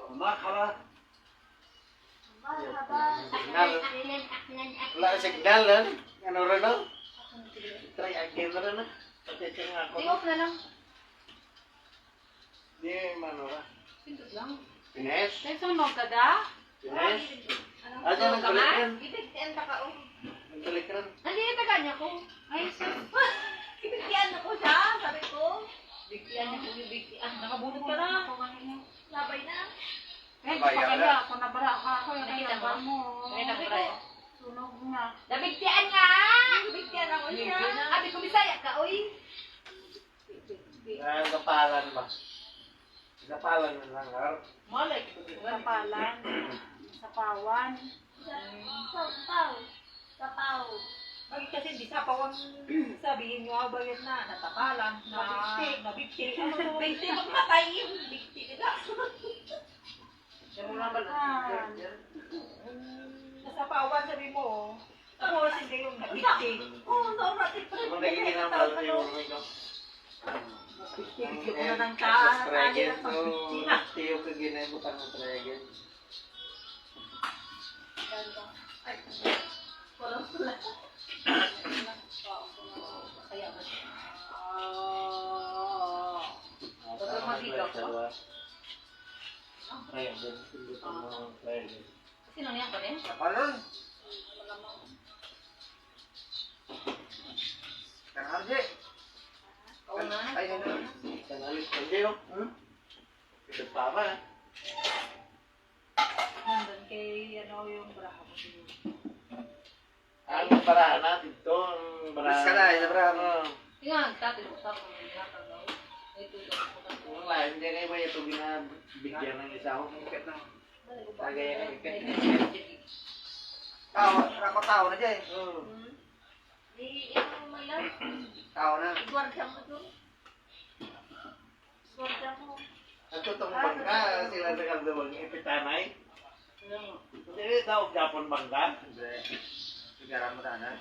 Makara. Signal. Wala ka signal lan. Ano rin no? Try again rin no? Pati nga ako. Tingok na lang. Di mano ka. Pindot lang. Pines? Kaya sunog ka da? Pines? Aja nagtulik rin. Ibigtian pa ka o. Nagtulik rin. Hindi na kanya ko. Ay, sus. Ibigtian ako siya, sabi ko. Bigtian niya kung yung bigtian. Nakabunot ka na. Sabay na. Eh, di pa kaya ako nabara ka ako. Yung Nakita mo? kailangan mo. Nakita mo ba? Sunog na. Nabigtian nga! Nabigtian ako siya. Sabi ko, Bisaya ka, oy. Kapalan ba? Kapalan na lang har. Malay ko. Kapalan. Sapawan. Sapaw. Sapaw. Bakit kasi di sa pawang sabihin nyo bagay na natapalan na nabigti. Bigti magmatay yung bigti nila. Pero wala ba sa pawan sabi mo, tapos hindi yung nabigti. Oo, normative pa rin. Kung nagiging ang balo yung mga ito. Bigti ko na ng taan. Tragen. Tiyo ka ginay butang ng tragen. Kaya ba siya? Huwag matigaw ka. Tragen. Tragen. Sino niya pa rin? Kapalon. Kang Arje. Oo na. Ayun na. Kanalit ka dito. Ito pa ba? Nandun kay ano yung braha mo siguro. Ang barahan natin to. Ang barahan. Mas ka na, ina barahan. Tingnan, tatid mo sa kung hindi natin daw. Ito yung Wala, hindi kayo ba ito binabigyan ng isa ko? Ikat na. Tagay na ikat. Tao, rako tao na dyan. Yung may lang. Tao na. Igwarda mo doon. Igwarda mo. Ang tutong bangka, sila nagagawang ipitanay. Hindi daw Japon bangka. Hindi. Sigaran mo tanan.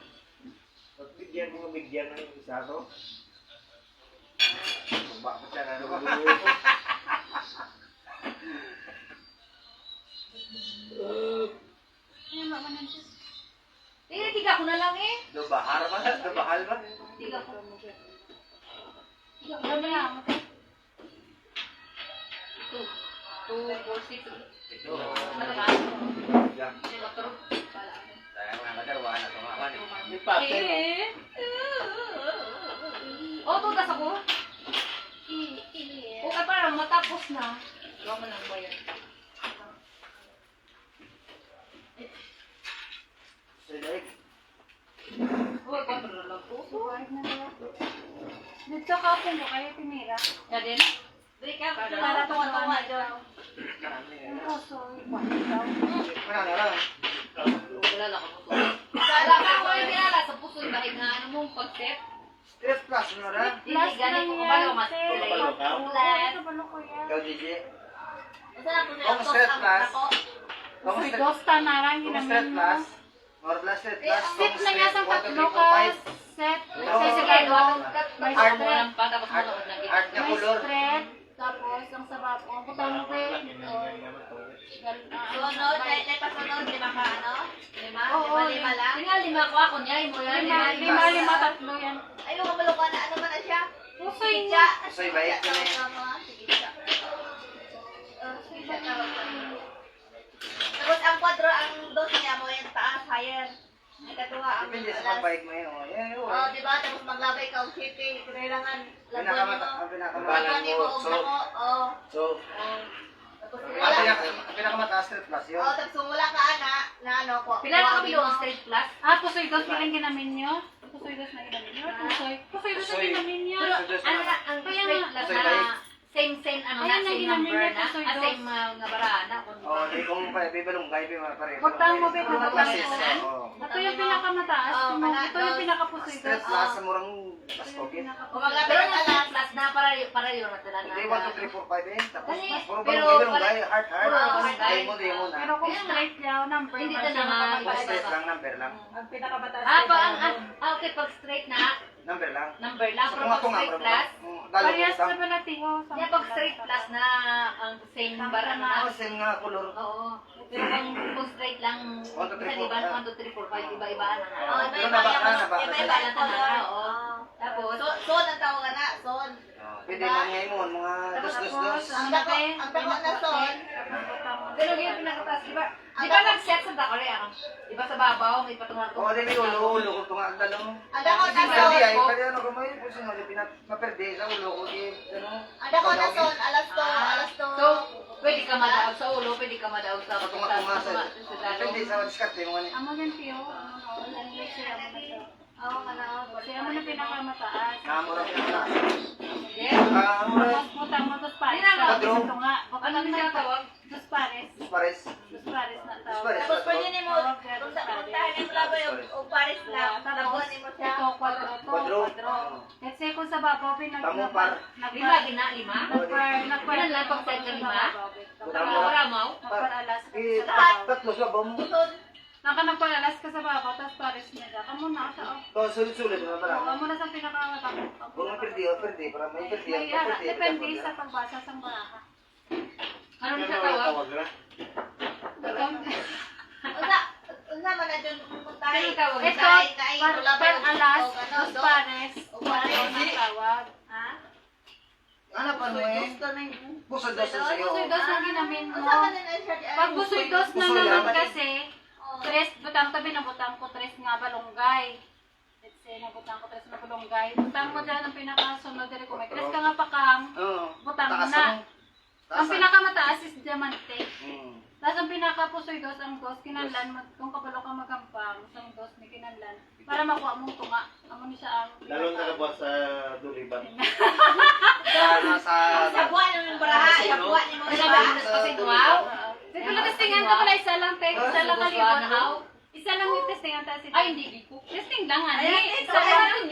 Pag bigyan mo bigyan ng isa to. Bumba ko siya na. Ay, makanan siya. Tiga ko na lang eh. Dubahar ba? Dubahal ba? Tiga ko. Ano na lang? 2, 4, 6. Ito. Ano ba? Yan. Hindi magkaroon. Sayang na nagarwa na tumakan. Di pa, pero Oh, tutas ako. Okay, parang matapos na. Gawa mo ng bayan. Huwag ko ito lang po. Suwarit na nila. Dito ka po mo kayo tinira. Yan din. Break up. Para Tuwa-tuwa dyan. Ang puso. Iwan daw. Wala na lang. Kilala ko po. Kala ka ko yung kilala sa puso yung bahig na ano mong pag-set. Stress plus mo na. Hindi ganit ko kabalo mas kulay. Ulat. Kabalo ko yan. Ikaw, Gigi. Asa na ko na Kung stress plus. ako. Kung Uy, stress dosta na lang. kung stress Ginamin mo. plus. Or plus stress plus. Set na nga sa tatlo ka. Set. Oo. Kasi sige, may Art mo straight. lang pa tapos manood ng kita. Art na May color. straight. Tapos, ang sabab. Ang butang ko eh. Sunod, may pasunod, lima ka ano? Lima? Oo, Lima lang? Tingnan, lima ko ako niya. Mo yan. Lima, tatlo yan. Ay, yung kabalo ka na ano man na siya? Pusoy Siya. Pusoy, bayat ka na yan. Sige, siya. Siya tawag ka. Tapos ang kwadro, ang dos niya mo yung taas, higher. Ay, katuwa ang Depende sa alas. pagbayik mo yun. Yan yun. Oh, di ba? Tapos maglabay ka, shipping. Kailangan labunin mo. Ang Balan Labunin mo, mo, ugna mo. Oh. So, Oh. Tapos Pinakamataas 3 plus yun. tapos wala ka na ano ko. Pila na kami doon, straight plus. Pusoy dos pilang ginamin nyo? Pusoy dos na ginamin nyo? Pusoy dos na ginamin nyo? Pero ano na, ang Kaya straight nga, plus Pusoy na bike. same ano na, Ayan, same ginamit number niya, na, pusoy dos. same nga barana. Oh, di kung bibalunggay, pareho. Magtang mo, babe, Pero magtang basis, mo. oo. Ito yung pinakamataas. Ito yung pinakapusoy Straight dos. plus sa murang mas Ito yung okay. pinakapusoy Pero dos. nga straight plus na para yun na tala na. Hindi, 1, 2, 3, 4, 5 eh. Tapos, Dali. puro Pero balunggay, heart. puro heart. Di mo na. Pero kung straight yaw, number. Hindi man na siya naman. makapagpapalagay. Straight lang, number lang. Ang pinakamataas. Okay, pag straight na, Number lang. number lang. Pero pag straight plus, Parehas na pala tiho. yeah, pag straight plus na ang same barana na. Ako, same nga color. Oo. Pero kung straight lang, 1, 2, 3, 4, iba 1, 2, 3, 4, 5, iba-iba na nga. Oo, pero nabaka. Iba-iba lang na. Oo. Tapos, Son ang tawag na, son. Pwede man ngayon mo, mga dos. Ang dako na son. pero yung pinakataas, di ba nag-set sa dakore ako? Di ba sa babaw, may patungan ko? Oo, di may ulo kung tunga ang dalong. Ang dako na Pwede son. ay, pwede ano ko may puso mo, maperde sa ulo ko, di, ano. Ang dako na son, alas to. So, pwede ka madaog sa ulo, pwede ka madaog sa Patunga-tunga sa, dalo. depende sa diskarte mo. Amo yan tiho. Siya amo na siya. Oo, ano. Siya amo na pinakamataas. Namura ko yung taas. Yes. Namura. Tapos mutang mo dos pares. Hindi na, Ito nga. Ano yung tinatawag? Dos pares. Pares. Dos pares na tawag. Pares. Tapos pwede ni mo, puntahan ni mo laboy o Paris lang. Labuan ni mo siya. Ito, kwadro to. Quadro. Let's say kung sa babaw, Tamo par. Lima, lima? Ilan lang pag set ka lima? Ramaw? Nagpalalas ka Eh, sa babaw. tatlo sa bom. Nagpalalas ka sa babaw, tapos pares niya ka. Kamu na sa To sulit-sulit na pala. Amo na sa pinakamatakot. Kung may perde, para may perde. Depende sa pagbasa sa baraha. Ano na siya tawag? Una man na dyan puntahan. Ano tawag? Ito, alas, dos pares, kwadro na tawag. Ha? Ano pa no eh? Puso dos sa iyo. Busoy dos na ginamin mo. Usa man na siya. Pag busoy dos na Busoy naman lang. kasi, tres, butang tabi na butang ko, tres nga balonggay. Let's say, nabutang ko tres na balonggay. Butang mo dyan ang pinakasunod dito. Kung may tres ka nga pakang, Oo. butang mo Taas na. mo. Ang pinakamataas is diamante. Hmm. Tapos ang pinakapusoy dos, ang dos, kinanlan, kung kabalo ka magampang, isang dos may kinanlan, para makuha mong tunga. Amo ni siya ang Lalong nalabas sa Duliban. Nasa... Sa buwan ng baraha, sa buwan ni mo Ano siya. ba yung kasi duwaw? Sige, testingan ka pala, isa lang, te. Isa lang kalibot. Isa lang yung testingan ta si Ay, hindi ko. Testing lang, ano? Ay, Isa lang.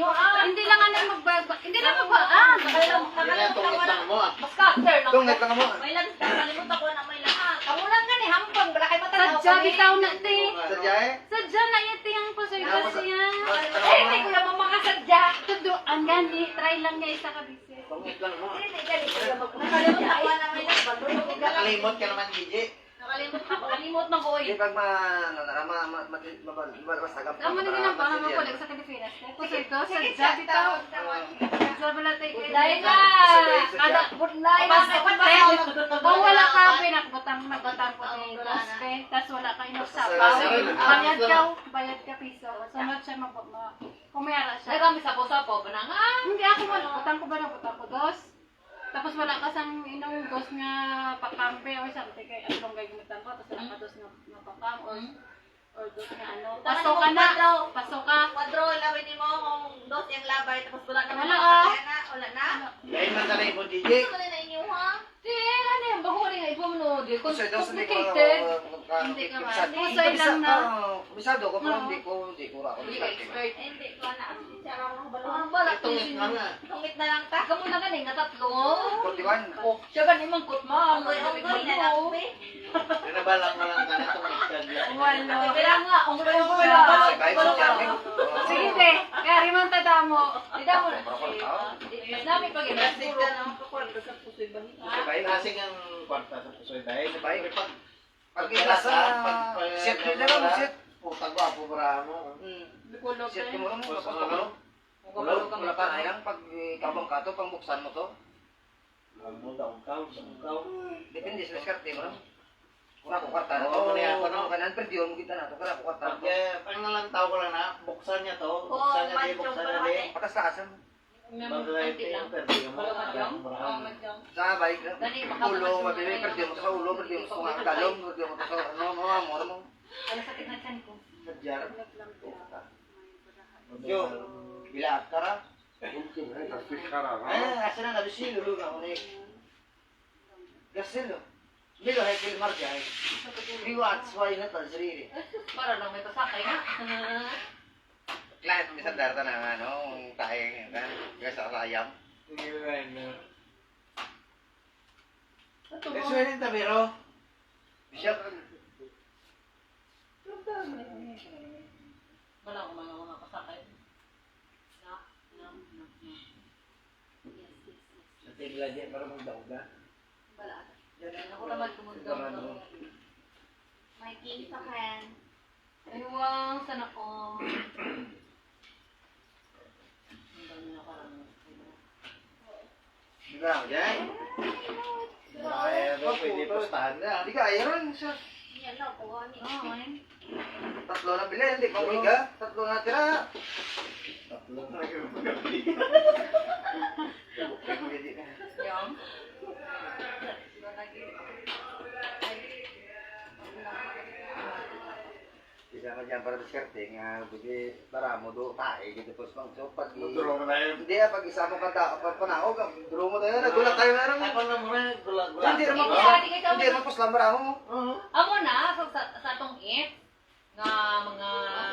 Hindi lang ano magbaba. Hindi lang magbaba. Tungit mo ah. Scatter lang. Tungit lang mo. May lang, kalimutan ko na may lang. Kamulang ka ni Hampang, bala kay matanaw Sadya, bitaw na, te. Sadya eh. Sadya na yung tiyang pusoy dos niya. Eh, hindi ko naman mga sadya. Tuduan gani, try lang niya isa ka bisis. Tungit lang mo. Hindi, galing ko naman. Nakalimutan ko na may lang. Balulog ka lang. Nakalimot ka naman, Gigi. Nakalimot na ko Hindi eh. pag masagap. Amo na ginabang mo kulig sa Pilipinas. Pusoy dos, sadya, bitaw. Sadya bala, te. Dahil na, kada budlay na sa Kung wala ka, pinakbutang nagbutang ko ni Goste, tapos wala ka inagsapaw, bayad ka piso. Sunod siya kumiyara siya. kami sa posa po, pananga. Hindi ako butang ko ba na butang ko dos? Tapos wala ka sang inong dos nga pakampe or something kay anong gay gamitan ko, tapos wala ka dos nga pakam or dos nga ano. Paso ka na, paso ka. Kwadro, ilawin ni mo kung dos yung labay, tapos wala naman Wala, makakaya na. Wala na. Dahil man kalimot, Gigi. Hindi ko na inyo ha. Ano yung bahuri nga ipo mo di Pusoy dos, hindi ko... complicated. Hindi ka man. Pusoy lang na. Bisado ko, pero hindi ko ako. Hindi ka expert. Hindi ko na. Siya ako ng balon. Ang balak Tungit lang ah. Tungit na lang ta. Kamu na galing na tatlo. 41. Oh, siya galing mangkot ma. Unggoy na lang. Pinabalang ka lang ka na tungit ka dyan. Walo. Kaya nga, ang gulo ko Sa kahit sa tiyamin. Sige te, kaya rimang tadamo. Hindi mo na. Namin pag i-message ka na makakwarta sa puso'y balik. Kasing ang kwarta sa pusoy dahil. Pag ilasa, set nyo na lang, set. Putang ko, apo para mo. Kulog Set ka. mo lang, Tapos tapos ano? Kulog ka wala pa lang pag kabang ka to, pang buksan mo to. Ang daw ka. Depende sa diskarte mo. Kung ako kwarta na to, Oo. kanan perdiyon mo kita na to, kung ako kwarta na Pag to. ang nalantaw ko lang na, buksan niya to. Buksan niya di, buksan niya di. Patas taasan. Konti lang. Wala ka dyan? Oo, madyan. Sabay ka. Dali, Ulo, mabili, perdi mo sa ulo, perdi mo sa mga talong, perdi mo sa ano, mga mura mo. Wala sakit na tiyan ko. Sadya. Yo, bilaat ka ra. ممكن هيك في خرا asa na nabisilo, lulo ka ulit. Gasilo. Bilo, hay kilmarja, hay. Liwat, sway na tal, sarili. Para lang may pasakay nga. Lahat, may sandar ta na, ano, tayo, kan, gasa sa ayam. Eso yun yung tabiro. Siya, Wala akong mga pasakay. sa tingla dyan, para magdaog na. Wala. Ako naman tumundang. May kinsa kan. Ayun, sana ko. Ang dami na parang. Diba ako dyan? Ay, ano, pwede pustahan na. Hindi ka, ayaw siya. Yan na po ani. Tatlo na bilhin, hindi pa umiga. Tatlo na tira. Tatlo na nagpagabi. Yung. Isa mo dyan para diskarte nga, buti para mo do tae, gitu po sa so pag Duro mo na yun. hindi pag isa mo kanta, pag panaog, duro mo tayo, nagulat tayo na rin. Ako na mo rin, gulat. Hindi naman po, hindi naman po slamara mo. Amo na, sa atong it, nga mga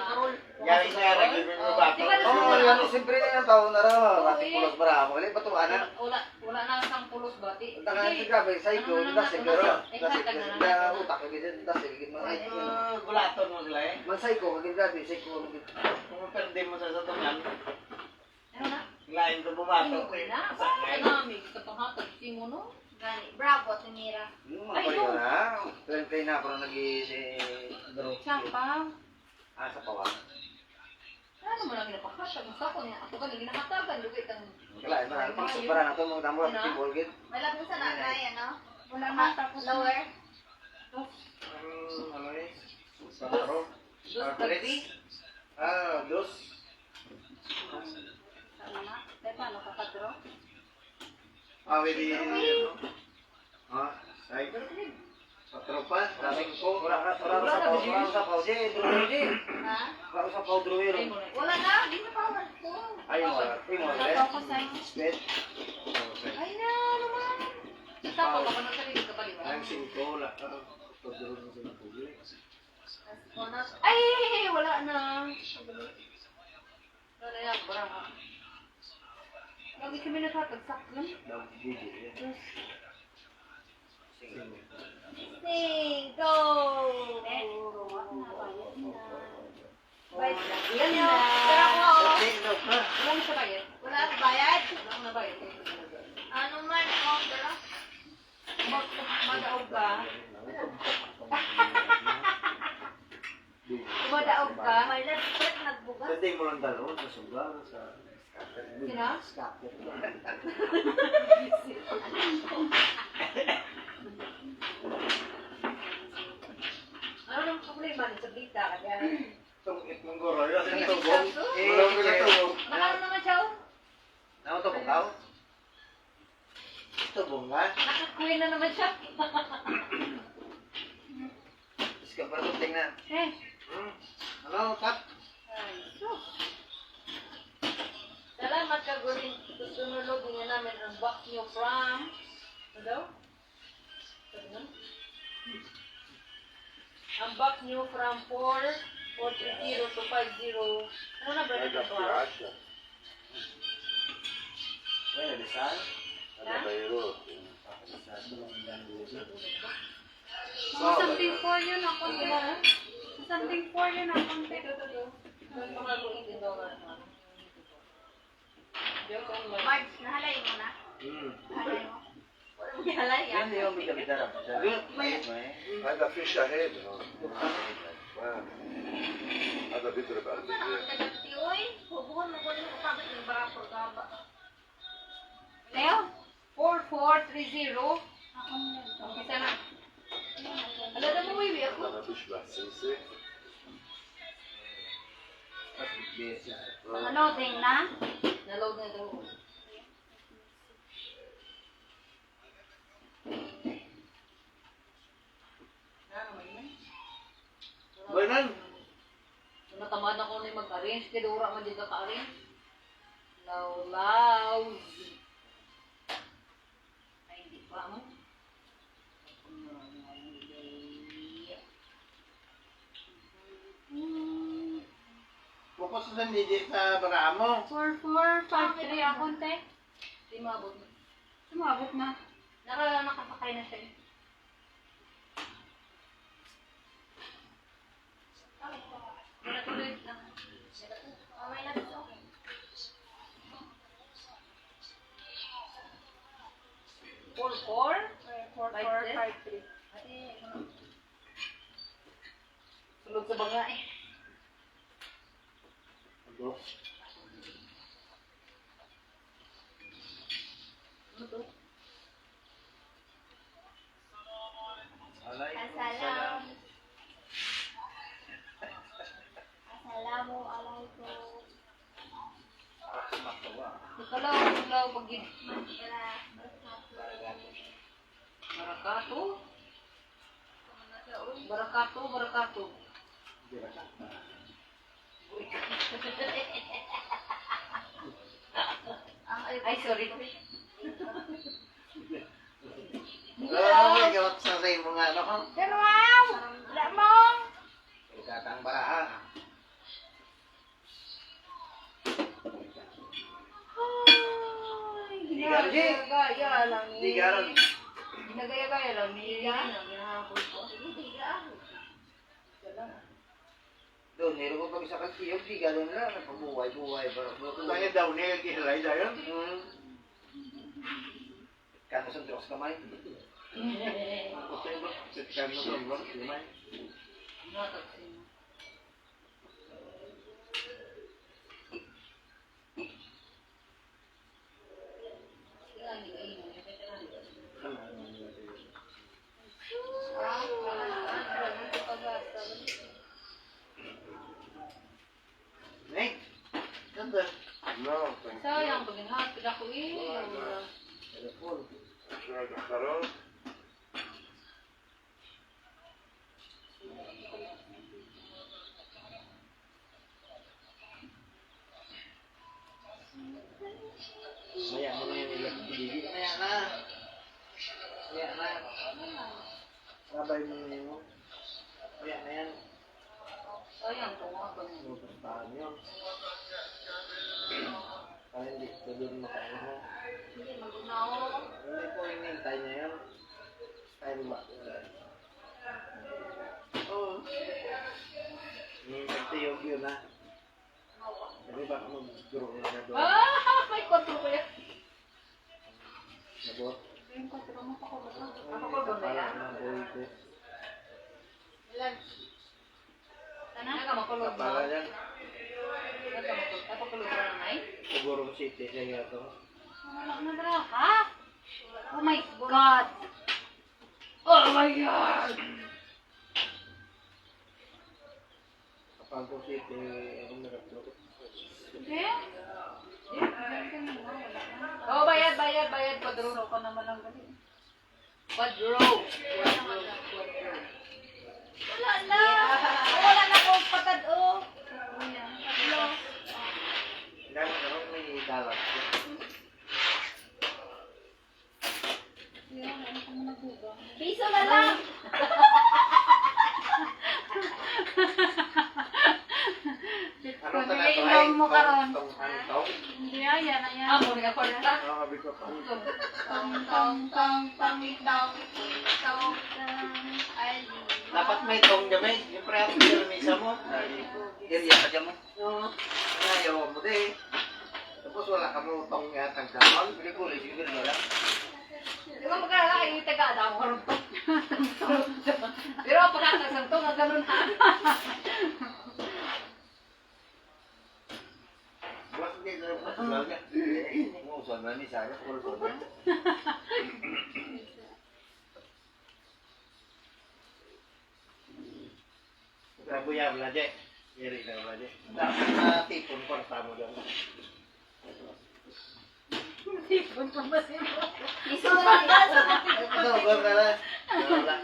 karol. Yan yung nara, gawin mo ba ito? Oo, yan, siyempre na yung taon na rin, pati pulos para mo, ulit batuanan. Wala na sang pulos bati. Tangan si grabe, psycho, dasig, pero dasig, na utak, kagin, dasig, kagin, mga Gulaton mo sila eh. man psycho, kagin grabe, psycho, kagin. Kung pwede mo sa satungan, Ano na? lain to bumato. Ano na? Ano namin? Kapanghatag si mo no? Gani. Bravo tumira. Yung mga pariyo na, play na, pero Champa. sa pawa. Ano mo lang ginapakhatag? Ang sako niya. Ako ba ginahatagan? Lugay kang... Kalain mo na, pang sobra na ito, mga damo, tibol, gid. Wala po sa nanay ano. Wala na tapos Lower. Ano eh? Saro? Dos. Sana na. Dahil paano kakadro? Pwede, ano? Ay, patro pa, daming ko, wala sa pau, di, drumero di. Ha? Wala sa pau, drumero. Wala na. Di na power ko. Ay, wala, Wala ko sa Spet. Ay na naman! Sa pa ka na sarili ka pa di ba? Ang singko, wala ka. Pagduro mo sa tubig. Ay! Wala na! Wala yan, parang ha. Lagi kami nagkatagsak lang. Daw, gigi. Sing, go! Yan Yan na! Pero ako, Wala na siya bayad. wala akong bayad. Wala akong nabayad. Ano man, ako, pero Madaog ka. kumadaog ka. May lapit nagbugas. Pwede mo lang dalo sa sugar, sa Sino? scatter. Ano nang problema sa bita ka dyan? Tungit mong guro, yun ang Hindi tubong. siya, Wala mo na tubong. Nakano naman siya oh. Ano to, bukaw? Ito, bunga. Nakakuwi na naman siya. Iska pa ito, tingnan. Eh. Ano, tap? Ay, sus. Salamat ka guling susunod nga namin ang box niyo from ano daw? Ano? Ang box niyo from 430 to 50. Ano na ba ito? Bueno, desan. Mga something for you na konti. Something for you na konti. Marge, nahalay mo na. Nahalay mo. Wala mo gihalay Yan yung bida-bida. Mayit mo eh. هذا في شاهد هذا بيضرب على Ano ang البيت kadagti, oy? Hubuhon mo ko yung kapit ng barako ka ba? Leo, 4430. Isa na. Alam na mo, wiwi ako. انا بشبه سيسي Ano, ding na? Naload na ito. Banan. Natamad ako na mag-arrange. Kaya dura man din ka-arrange. Law. Ay, hindi pa mo. Focus sa digit sa baramo. 4453 ako, te. Hindi maabot mo. Sumabot na. Nakapakay na siya. Natuloy na. Okay na dito. Four? 4453. Tulog sa banga eh. Ano? Ano to? Alaykum. Assalamualaikum. Kalau begini. Barakatuh. Ay, sorry. May gawat sa rin mga ano ko. Wow! Lamang! Ikatang baraan. Ginagaya lang ni... Di garon. Ginagaya lang ni... Doon, meron ko pag sa kasiyog, di gano'n lang, nagpabuhay-buhay. Kaya daw niya kihalay na yun. Kano sa Diyos kamay. Sitkan mo sa ibang limay. Nek, ganda. No, thank you. Sayang, pag inhatid ako eh. Telepon. Karon. Maya mo na yung ilang pigigi. Maya na. Maya na. Sabay mo na yun. Maya na yan. Sayang, kung ako. Pupuntahan yun. Kaya hindi ko doon makaano. Hindi, mag-unaw. Hindi ko hinintay niya yun. Time ba? Oo. Nagtiyog yun ha. Sabi baka mag-grow na doon. May kontrol ko yan. Nabot. Yung kontrol mo pa ko ba? Ako ko ba yan? Kapala ng buhay ko. Ilan? Nagkamakulog mo? Kapala yan. Nagkamakulog mo na nay? Siguro City siya ito. Wala na dara ka? Oh my God! Oh my God! Kapag City, ako nagkatulog. Hindi? Oh, bayad. Padro. Gusto ko naman ang galing. Padro. Wala na. Wala na akong patad, oh. Hello. Dahil naman may dalat. Piso na lang. Ano Kung talaga naiinom mo karon. Tong. Hindi yan na yan. Amo ni ako na. Sabi ko pa. Dapat may tong gamay. Yung pre ako yung misa mo. Area pa dyan mo. Oo. Ayaw mo din. Tapos wala ka mo tong yatang damang. Pili ko, sige, wala. Di ba magkala kayo taga-ada mo karon to? Pero pagkakasang to, nga ganun ha. Buwas hindi na yung masugal niya. Mo, saan na ni saya, kulso na. Trabuya belajar. Iri na belajar. Dapat na tipon ko sa mo doon. Iso na lang yan. Ito, gawin na lang. Wala.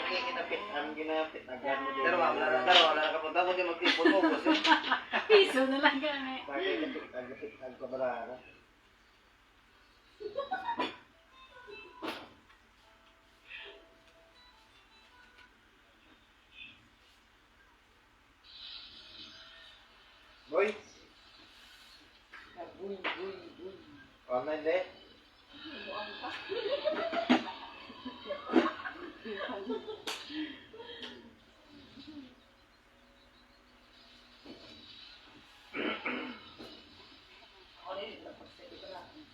Okay, ginapit. Ang ginapit. Agad mo din. Pero wala na kapunta mo di magtipon mo kasi. Piso na lang gani. Bagay, agapit. Agkabarara. Boy. Online deh.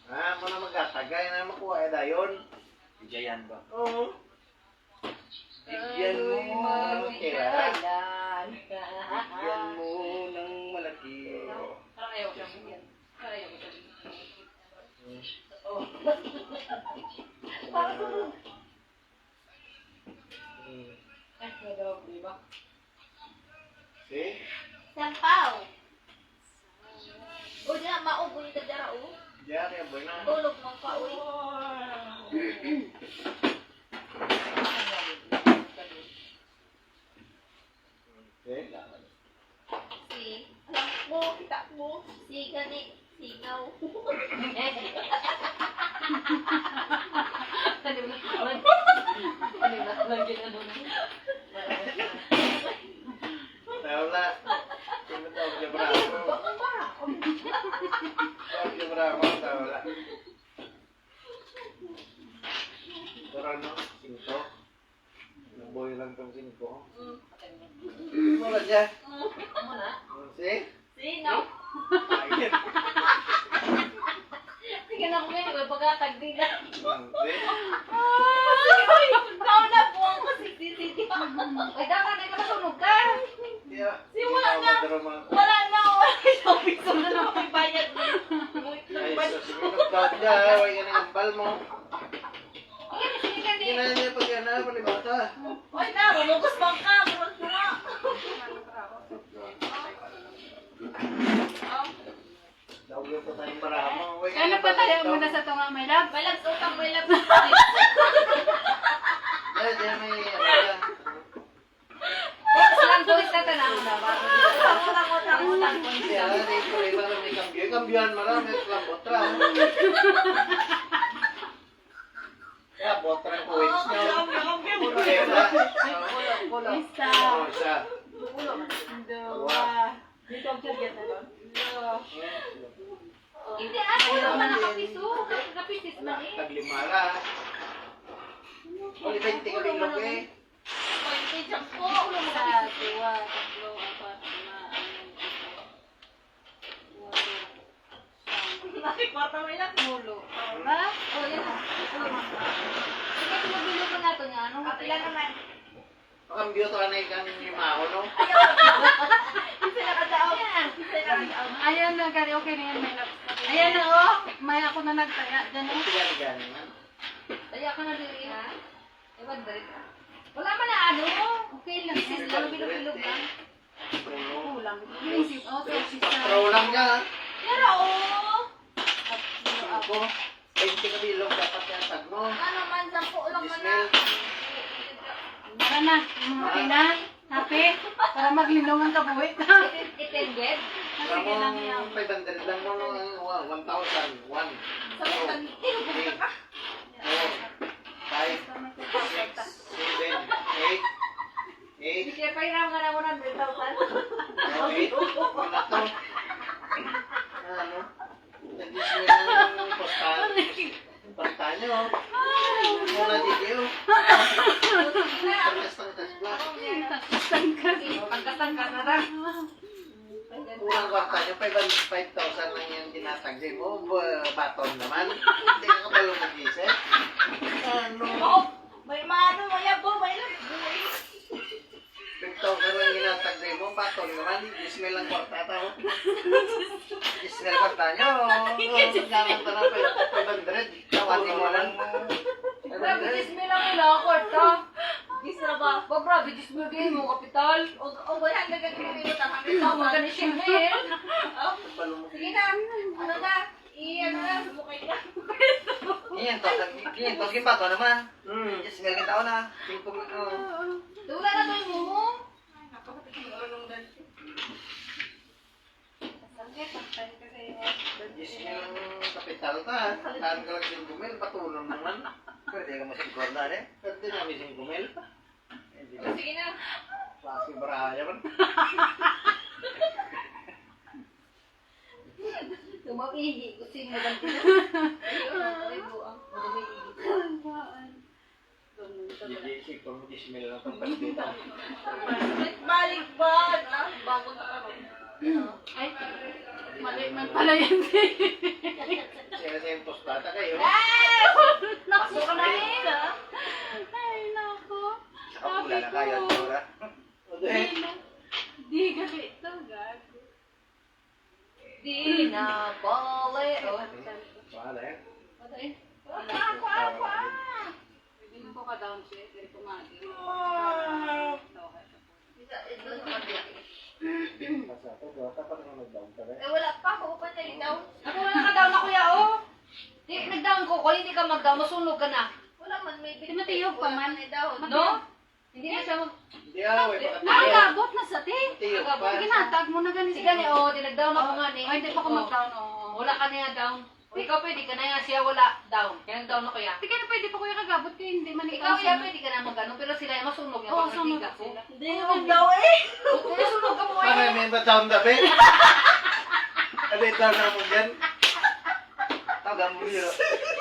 Ah, mo na magkatagay na makuha eh dayon. Bijayan ba? Oo. Bigyan mo ng pera. Bigyan mo ng malaki. Parang ayaw ko yan. Parang ayaw ko yan. Ay, nagawa ko, diba? See? Sampaw. O diyan, mauboy ka dara o. Diyan kaya boy na. Tulog mong pauwi. See? Si, alam mo, kita mo. Si gani, singaw. Wala. Sino tawag niya bravo? Tawag niya bravo, wala. Pero ano, 5? Naboy lang tong 5. Wala dyan. See? Singaw. Ayun. Sige na ko ngayon, may pagkatag din na. See? Ay, ikaw na po ang masisisiti. Ay, dapat ay masunog ka. Yeah. Si wala na. Wala Wala na, wala isang piso na lang may bayad na. Ay, so siguro daw dyan. Huwag yan ang ambal mo. Ay, sige ka Hindi na niya pag yan na, palibata. Ay, na, lumukos bang ka? Lumukos na. Daw yung pa tayong barama. Ano pa tayo muna sa tunga, my love? May lags, utang, may lags. Ay, dyan may ano yan. Silang tulis na tanaw na. Utang. Kaya, dito rin lang may kambyo. Kambyohan marami, lang botra. Kaya, botra ko wins nyo. Kaya na. Isa. Isa. Dua. Dito ang target na doon. Hindi, ako naman nakapiso. Nakapisis man eh. Taglimara. Oli 20 ka bilog eh. Pwede dyan po. Isa, dua, tatlo, apat, lima, anim, ito. Walo. Nakikwarta mo ilang. Ulo. Ba? O, yan na. Sige, pinabilo ko na ito niya. Anong ilan naman? Makambyo to na ikan yung maho, no? Isa nakadaaw. Isa nakadaaw. Ayan na, karaoke na yan, my love. Ayan na, oh. May ako na nagtaya. Diyan, oh. Tiga-tiga naman. Kaya ka na diri ha? Ewan diri ka. Wala man na ano. Okay lang. Sis lang. Bilog-bilog lang. Kulang. Isip, oh, so, isa. Patrol lang niya. Pero oh. Ako, 20 ka bilog dapat yan tag mo. Ano man, 10 lang man na. Tara na, mga na. Happy? Para maglinong ang kabuhi. Itended. Sige lang yan. Ang 500 lang mo no, 1,000. 1, Sa mga tinubog ka. 4, 5, 6, 7, 8, 8, Hindi kaya pahiram ka na 100,000. 8, wala to. Ano? Nagis mo yung postal. Postal nyo. Muna dito. Pagkas-pagkas ba? Pagkasangka na lang. Unang kwarta nyo, 5,000 lang yung tinatagay mo. Baton naman. Hindi ka kabalong mag-isip. Ano? Oo. May maano, may abo, may lang. 5,000 lang ginatagay mo. Baton naman. Ismail lang kwarta tao. Ismail kwarta nyo. Gamit na lang 500. Tawati mo lang. Grabe, 10,000 lang ang kwarta. Isra ba? Ba, grabe, dismugay mo, kapital. O 100 ka kilo ta Ikaw, 100,000. magkano siya ngayon? Sige na. Ano na? Ano na? Sumukay ka. Yan to, gimba to naman. Hmm. Yes, ngayon tao na. Tingpong ito. Wala na to yung mumo. Yes, yung kapital ta. Saan ka lang 5 mil, patulong naman. Pwede ka masigurado na eh. Pwede namin 5 mil. Sige na. Klase baraya man. Tumawihi, kasi maganda. Hindi, sipon mo 10 mil lang itong pagkita. Balik ba? Bago na kami. Ay, mali man pala yan. Sinasentos bata kayo. Nakso ka na eh. Ay, nako. Saka pula na kayo at pura. Di gabi ito, gago. Di na bale. Oh. Wala eh. Hindi ko ka-down siya, pero kumagi. Basta ito, bata pa naman nag-down ka rin. Wala pa. Ako pa na daw. Ako na naka-down na kuya, oh. Di, nag-down ko. Kung hindi ka mag-down, masunog ka na. Wala man. May Tumatiyog pa man. daw. No? Hindi na siya mag... Hindi ah, way pa Nakagabot na sa ti. Tiyog pa. Sige na, tag mo na ganito. Sige ni, oh, dinag-down ako nga ni. Ay, hindi pa ako Oh. mag-down, oo. Wala ka na down. Ikaw pwede ka na yan, siya wala down. Kaya nag-down na kuya. Hindi ka na pwede pa kuya kagabot kayo, hindi man Ikaw siya pwede ka na mag-ano, pero sila yung masunog niya. Oo, pag sunog nagtiga ko. sila. Hindi naman daw eh. Kaya sunog ka mo Para eh. may ba-down na ba? Ano yung down na mo dyan? Tawag mo biro.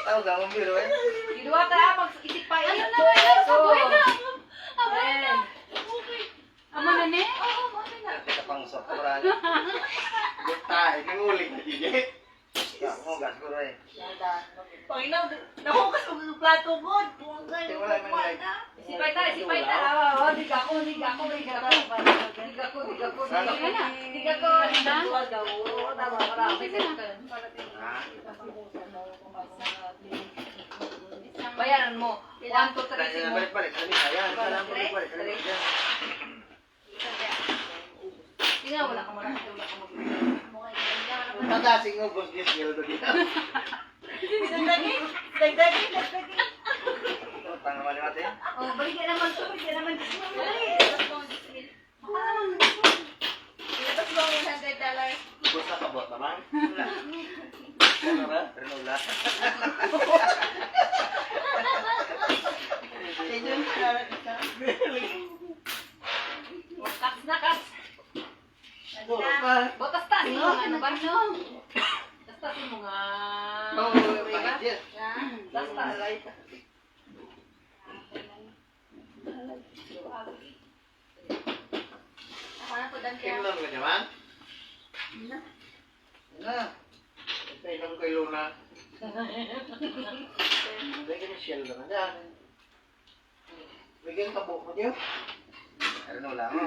Tawag mo biro eh. Ginawa ka mag-isip pa eh. Ano na, wala, saboy na. Ayan. Amo na ni? Oo, mami na. Kita pang sopra. Tayo, nanguling na DJ. Ako gas ko eh. Panginaw, nakukas ko ng plato mo. Hindi, wala man yan. Isipay ta, isipay ta. Oo, diga ko. Diga ko. Diga ko. Diga ko. Tama ka lang. Bayaran mo. 1, 2, 3, 4. Balik-balik. Ayan, salam balik-balik. Tingnan, wala ka mo lang. Wala ka mo. Tatasing mo, boss, yes, yellow doon. Dagdagi. Tanga mali mati. Oh, balikan naman to. Balikan naman. Ilabas mo ang $100. Boss na kabot naman. Ano ba? Renola. Cuts na cuts. Botas ta. Sino nga ano ba? Basta mo nga. Oo, pangit yan. Basta right. Ako na po dan kaya. Kimnon ka naman? Na. Painom kay Luna. Bigyan ni Shell naman dyan. Bigyan ka buhok mo diyo. Renola mo.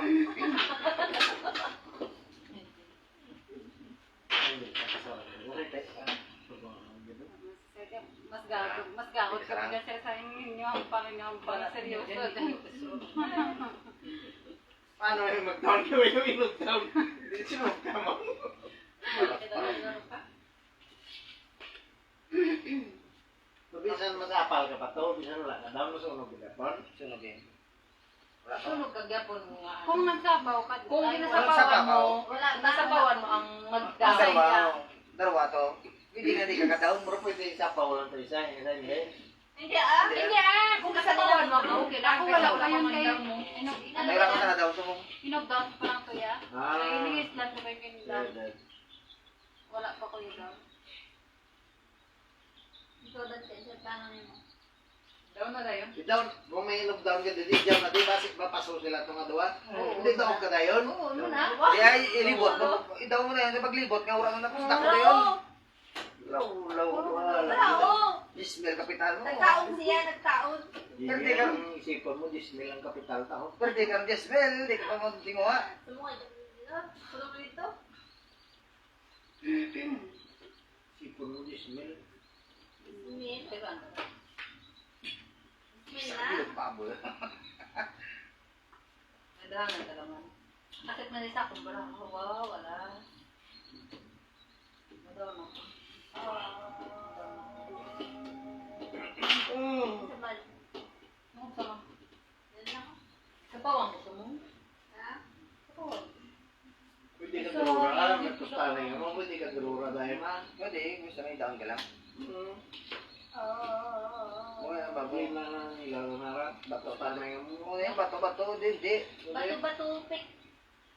Mas gagot ka mga sir sa inyo ang Panginoon seryoso. Paano yung mag-down ka yung inug-down? Hindi sinug ka mo. Bisan mag-apal ka pa to, bisan wala ka down, masunog ka pa. Sunog eh. Sunog ka gyapon mo nga. Kung nagsabaw ka, Kung ay, ginasapawan mo, Wala na. nasapawan mo ang mag-down. Dalawa to. Hindi na di ka ka-down. Pero pwede isapaw lang to isa, isa hindi. Hindi ah. Hindi kung nasapawan mo, okay lang. Ako Pero wala wala pa yun ka kay man-down mo. Mayroon ka na daw to mo. Inog-down pa lang to ya. Ah. Ay, inigis lang ko kayo down. Wala pa ko yung down. Ikaw dan kaya sa tanong mo. Down na dayon. Si down, kung may inug-down ka, di down na di, basik mapaso sila itong aduwa. Hindi down ka na yun. Oo, ano na? Di ay ilibot mo. Idaw mo na yun. Paglibot nga orang na pusta ko na yun. Law, wala. Oo. Ismail kapital mo. Nagtaon siya, nagtaon. Hindi ang isipon mo, 10 mil ang kapital tao. Pwede ka ng Ismail. Di ka pa magtinguha. Sumukay dito. Tulog dito. Isipon mo, 10 mil. Min. Diba? Min Sabi na. ng pabol. Nadahangan ka naman. Bakit na isa kung wala? Wow, wala. Madonna. Sabal. Ano sa? Yan lang. Kapawang gusto mo? Ha? Kapawang. Pwede ka durura. Ah, may tostana yun. Pwede ka durura dahil. Pwede, gusto na idaan ka lang. Wala, baboy na lang ilaw na rin. Bato pa na yung... O yan, bato-bato, hindi. Bato-bato-pik.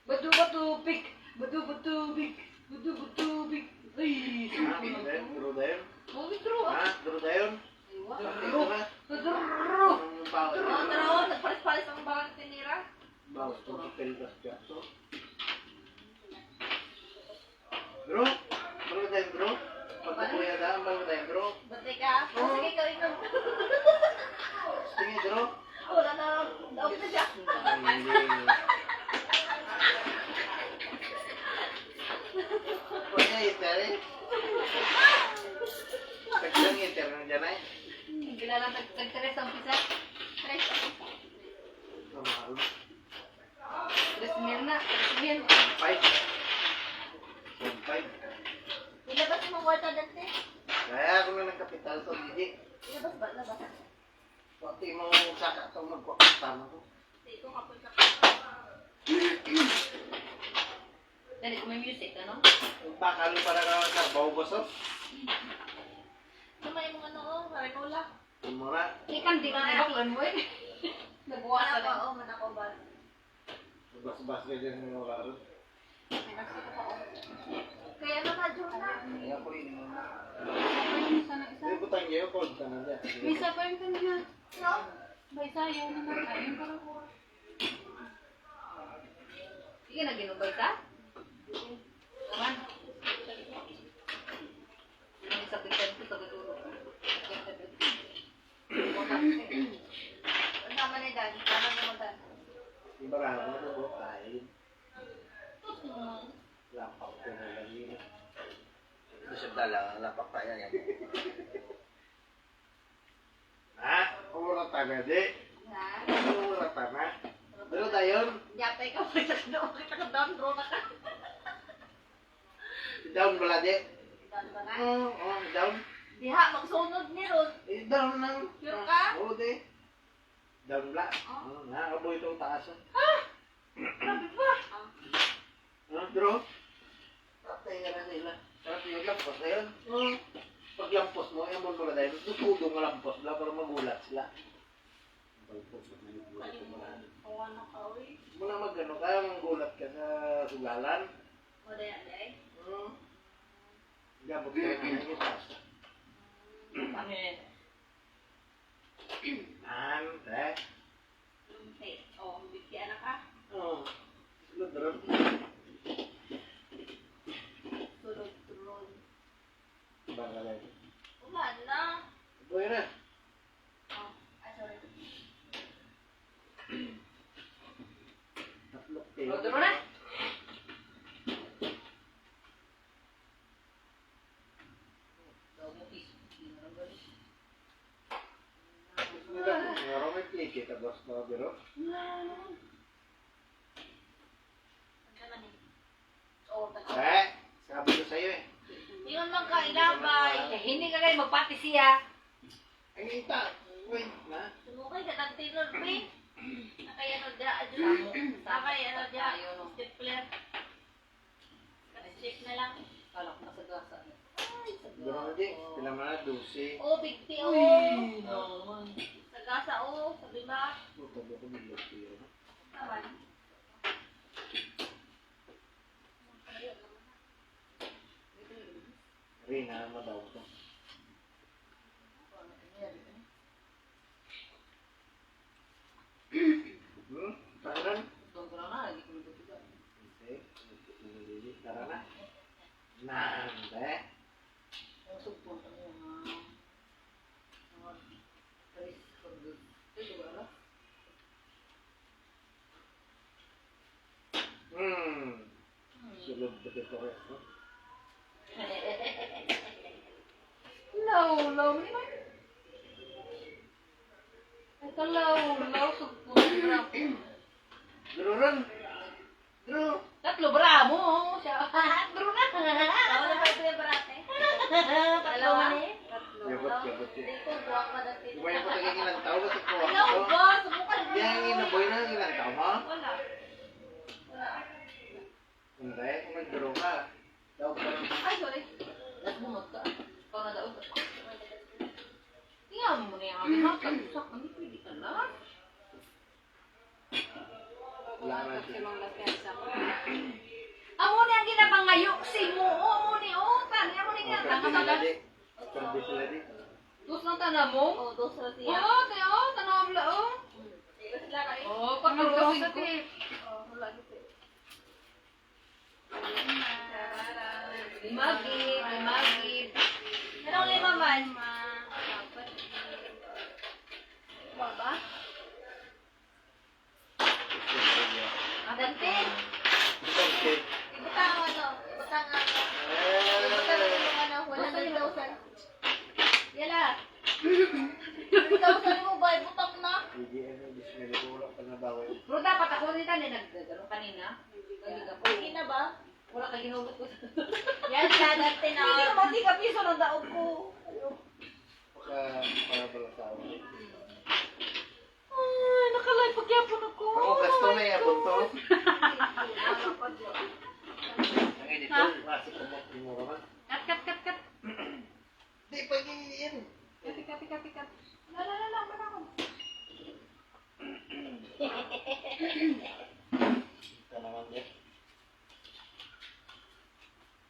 Bato-bato-pik. Bato-bato-pik. Bato-bato-pik. Ay, Ha? Duro dayon? oh, withdraw ah. Ha? Duro dayon? Dito na. Withdraw. Ang bawas. Oh, taraw, nagpalis-palis ang bakang tinira. Bawas kung kapilitas ka. So. Duro? Duro dayon, duro? Pagkakuya na, bago dayon, duro? Batay ka? Oh, sige, ikaw. Sige, duro? Wala na, daog na siya. Pwede iter eh. Pagkalang iter na dyan eh. Kilala nag-tres ang pisa. Tres. Kamahal. 3,000 na. 3,000. 5. 1.5. Ilabas mo kwarta dati. Kaya ako na nagkapital sa hindi. Ilabas ba? Labas. Pati mo saka ito magpapatama ko. Ito kapag ka. Dali, kung may music, ano? Bakalo para ka karbaw boso. Kamay mo ano, oh, marinola. Mura. Ikan di ka nabaklan mo eh. Nagbuwas na. Oo, manako ba? Bas-bas ka dyan ng oras. Kaya naman, Jonah. Kaya ko yun. Isa na isa. Hindi butang niyo, cold ka na dyan. May isa pa yung kanya. No? May sayaw naman. Ayun para ko. Sige na, ginubay ka? Naman. Ang sabitan ko, sabi turo. Ang tama na Dan, tama na mo Dan. Ibarang mo na buhok kain. Lampaw ko na lang yun. Gusto lang, lapak pa yan. Ha? Umurata na di. Ha? Umurata na. Pero dayon, Yapay ka, kita ka down, bro na ka. down bala di. Down ba na? Oo, down. Diha, magsunod ni Ron. Down nang. Sure ka? Oo di. Down bala. Nakaboy itong taas. Grabe ba? Bro? Patay ka na sila. Sarap yung lapas na yun. Pag lampos mo, yung mo na dahil, tutudong nga lampos lang para magulat sila. Kawa na ka, uy. Muna mag-ano ka, manggulat ka sa sugalan. O, daya, daya. Gabot ka na ng itas. Eh? Okay. O, bigyan na ka. Oo. Sulod ron. Tulog. Baka lang. Wala na. Uy na. Oh, ay, sorry. Tatlok Tulog mo na. Ngayon may pliki ka boss na biro. Sabi ko sa'yo eh. Yun lang ka, ilabay. Hindi ka kayo magpati siya. Ang ita. Wait na. Sumukay ka ng tinod, Pin. Nakaya no dya, adjust. Nakaya no dya, stapler. Check na lang. Kalak na sa gasa. Ay, sa Gano'n di. Sila mga 12. Oh, big T, oh. Sa gasa, oh. Sabi ba? Puta ba ko bilog ko yun? Naman. Rina, madaw ko. Tahanan? Hindi. Tara na. Nande. Sulod ba ito resto? Low, low naman. Ito low, low. Sugpo. Dururan. Duru. Tatlo, bravo. Siya. Bro na. Ako na ba ito yung barate? Dalawa. Yabot yun. Dito, buwak na dati. Di ba yung patagin ilang tao ba sa kuha Hello, ko? boss. Subukan mo. Yang inaboy na ilang tao mo? Wala. Wala. Hindi, kung nagdurong ka. Daw ka lang. Ay, sorry. Nagmumot ka. Ikaw na daw. Tingnan mo na yung aming makapagsak. Hindi pwede ka na. Wala na Si siya. Mang Lasesa. Amo ni ang ginapangayo. Si mo. Amo ni. Tani. Amo ni Oh, ginatanga pwede sa sila di. Pwede sila di. Dos ng tanan mo. Oo, dos na siya. Oo, tayo. Tanawag lao. Iba sila ka eh. Oo, Mang pagkakawin Lasesa, ko. ti. Oo, wala dito. Limagib. Limagib. Anong lima man? Baba. Dante. Okay. Ibutang ano? Ibutang ano? Ibutang yung ano? 100,000. Yala. 100,000 mo ba? Ibutang na. Hindi, ano, bismillah ko wala pa na ba ako. Pero dapat ako rin tani nagdagano kanina. Hindi na ba? Wala ka ginugot ko. Yan siya, Dante na. Hindi naman di ka piso ng daog ko. Para pala sa ako. Ay, nakalive pagyapon ako. Ako gasto na yung abot to. Ang editor, kasi kung mo ka. Kat. Di, pag-iin. Kat. La.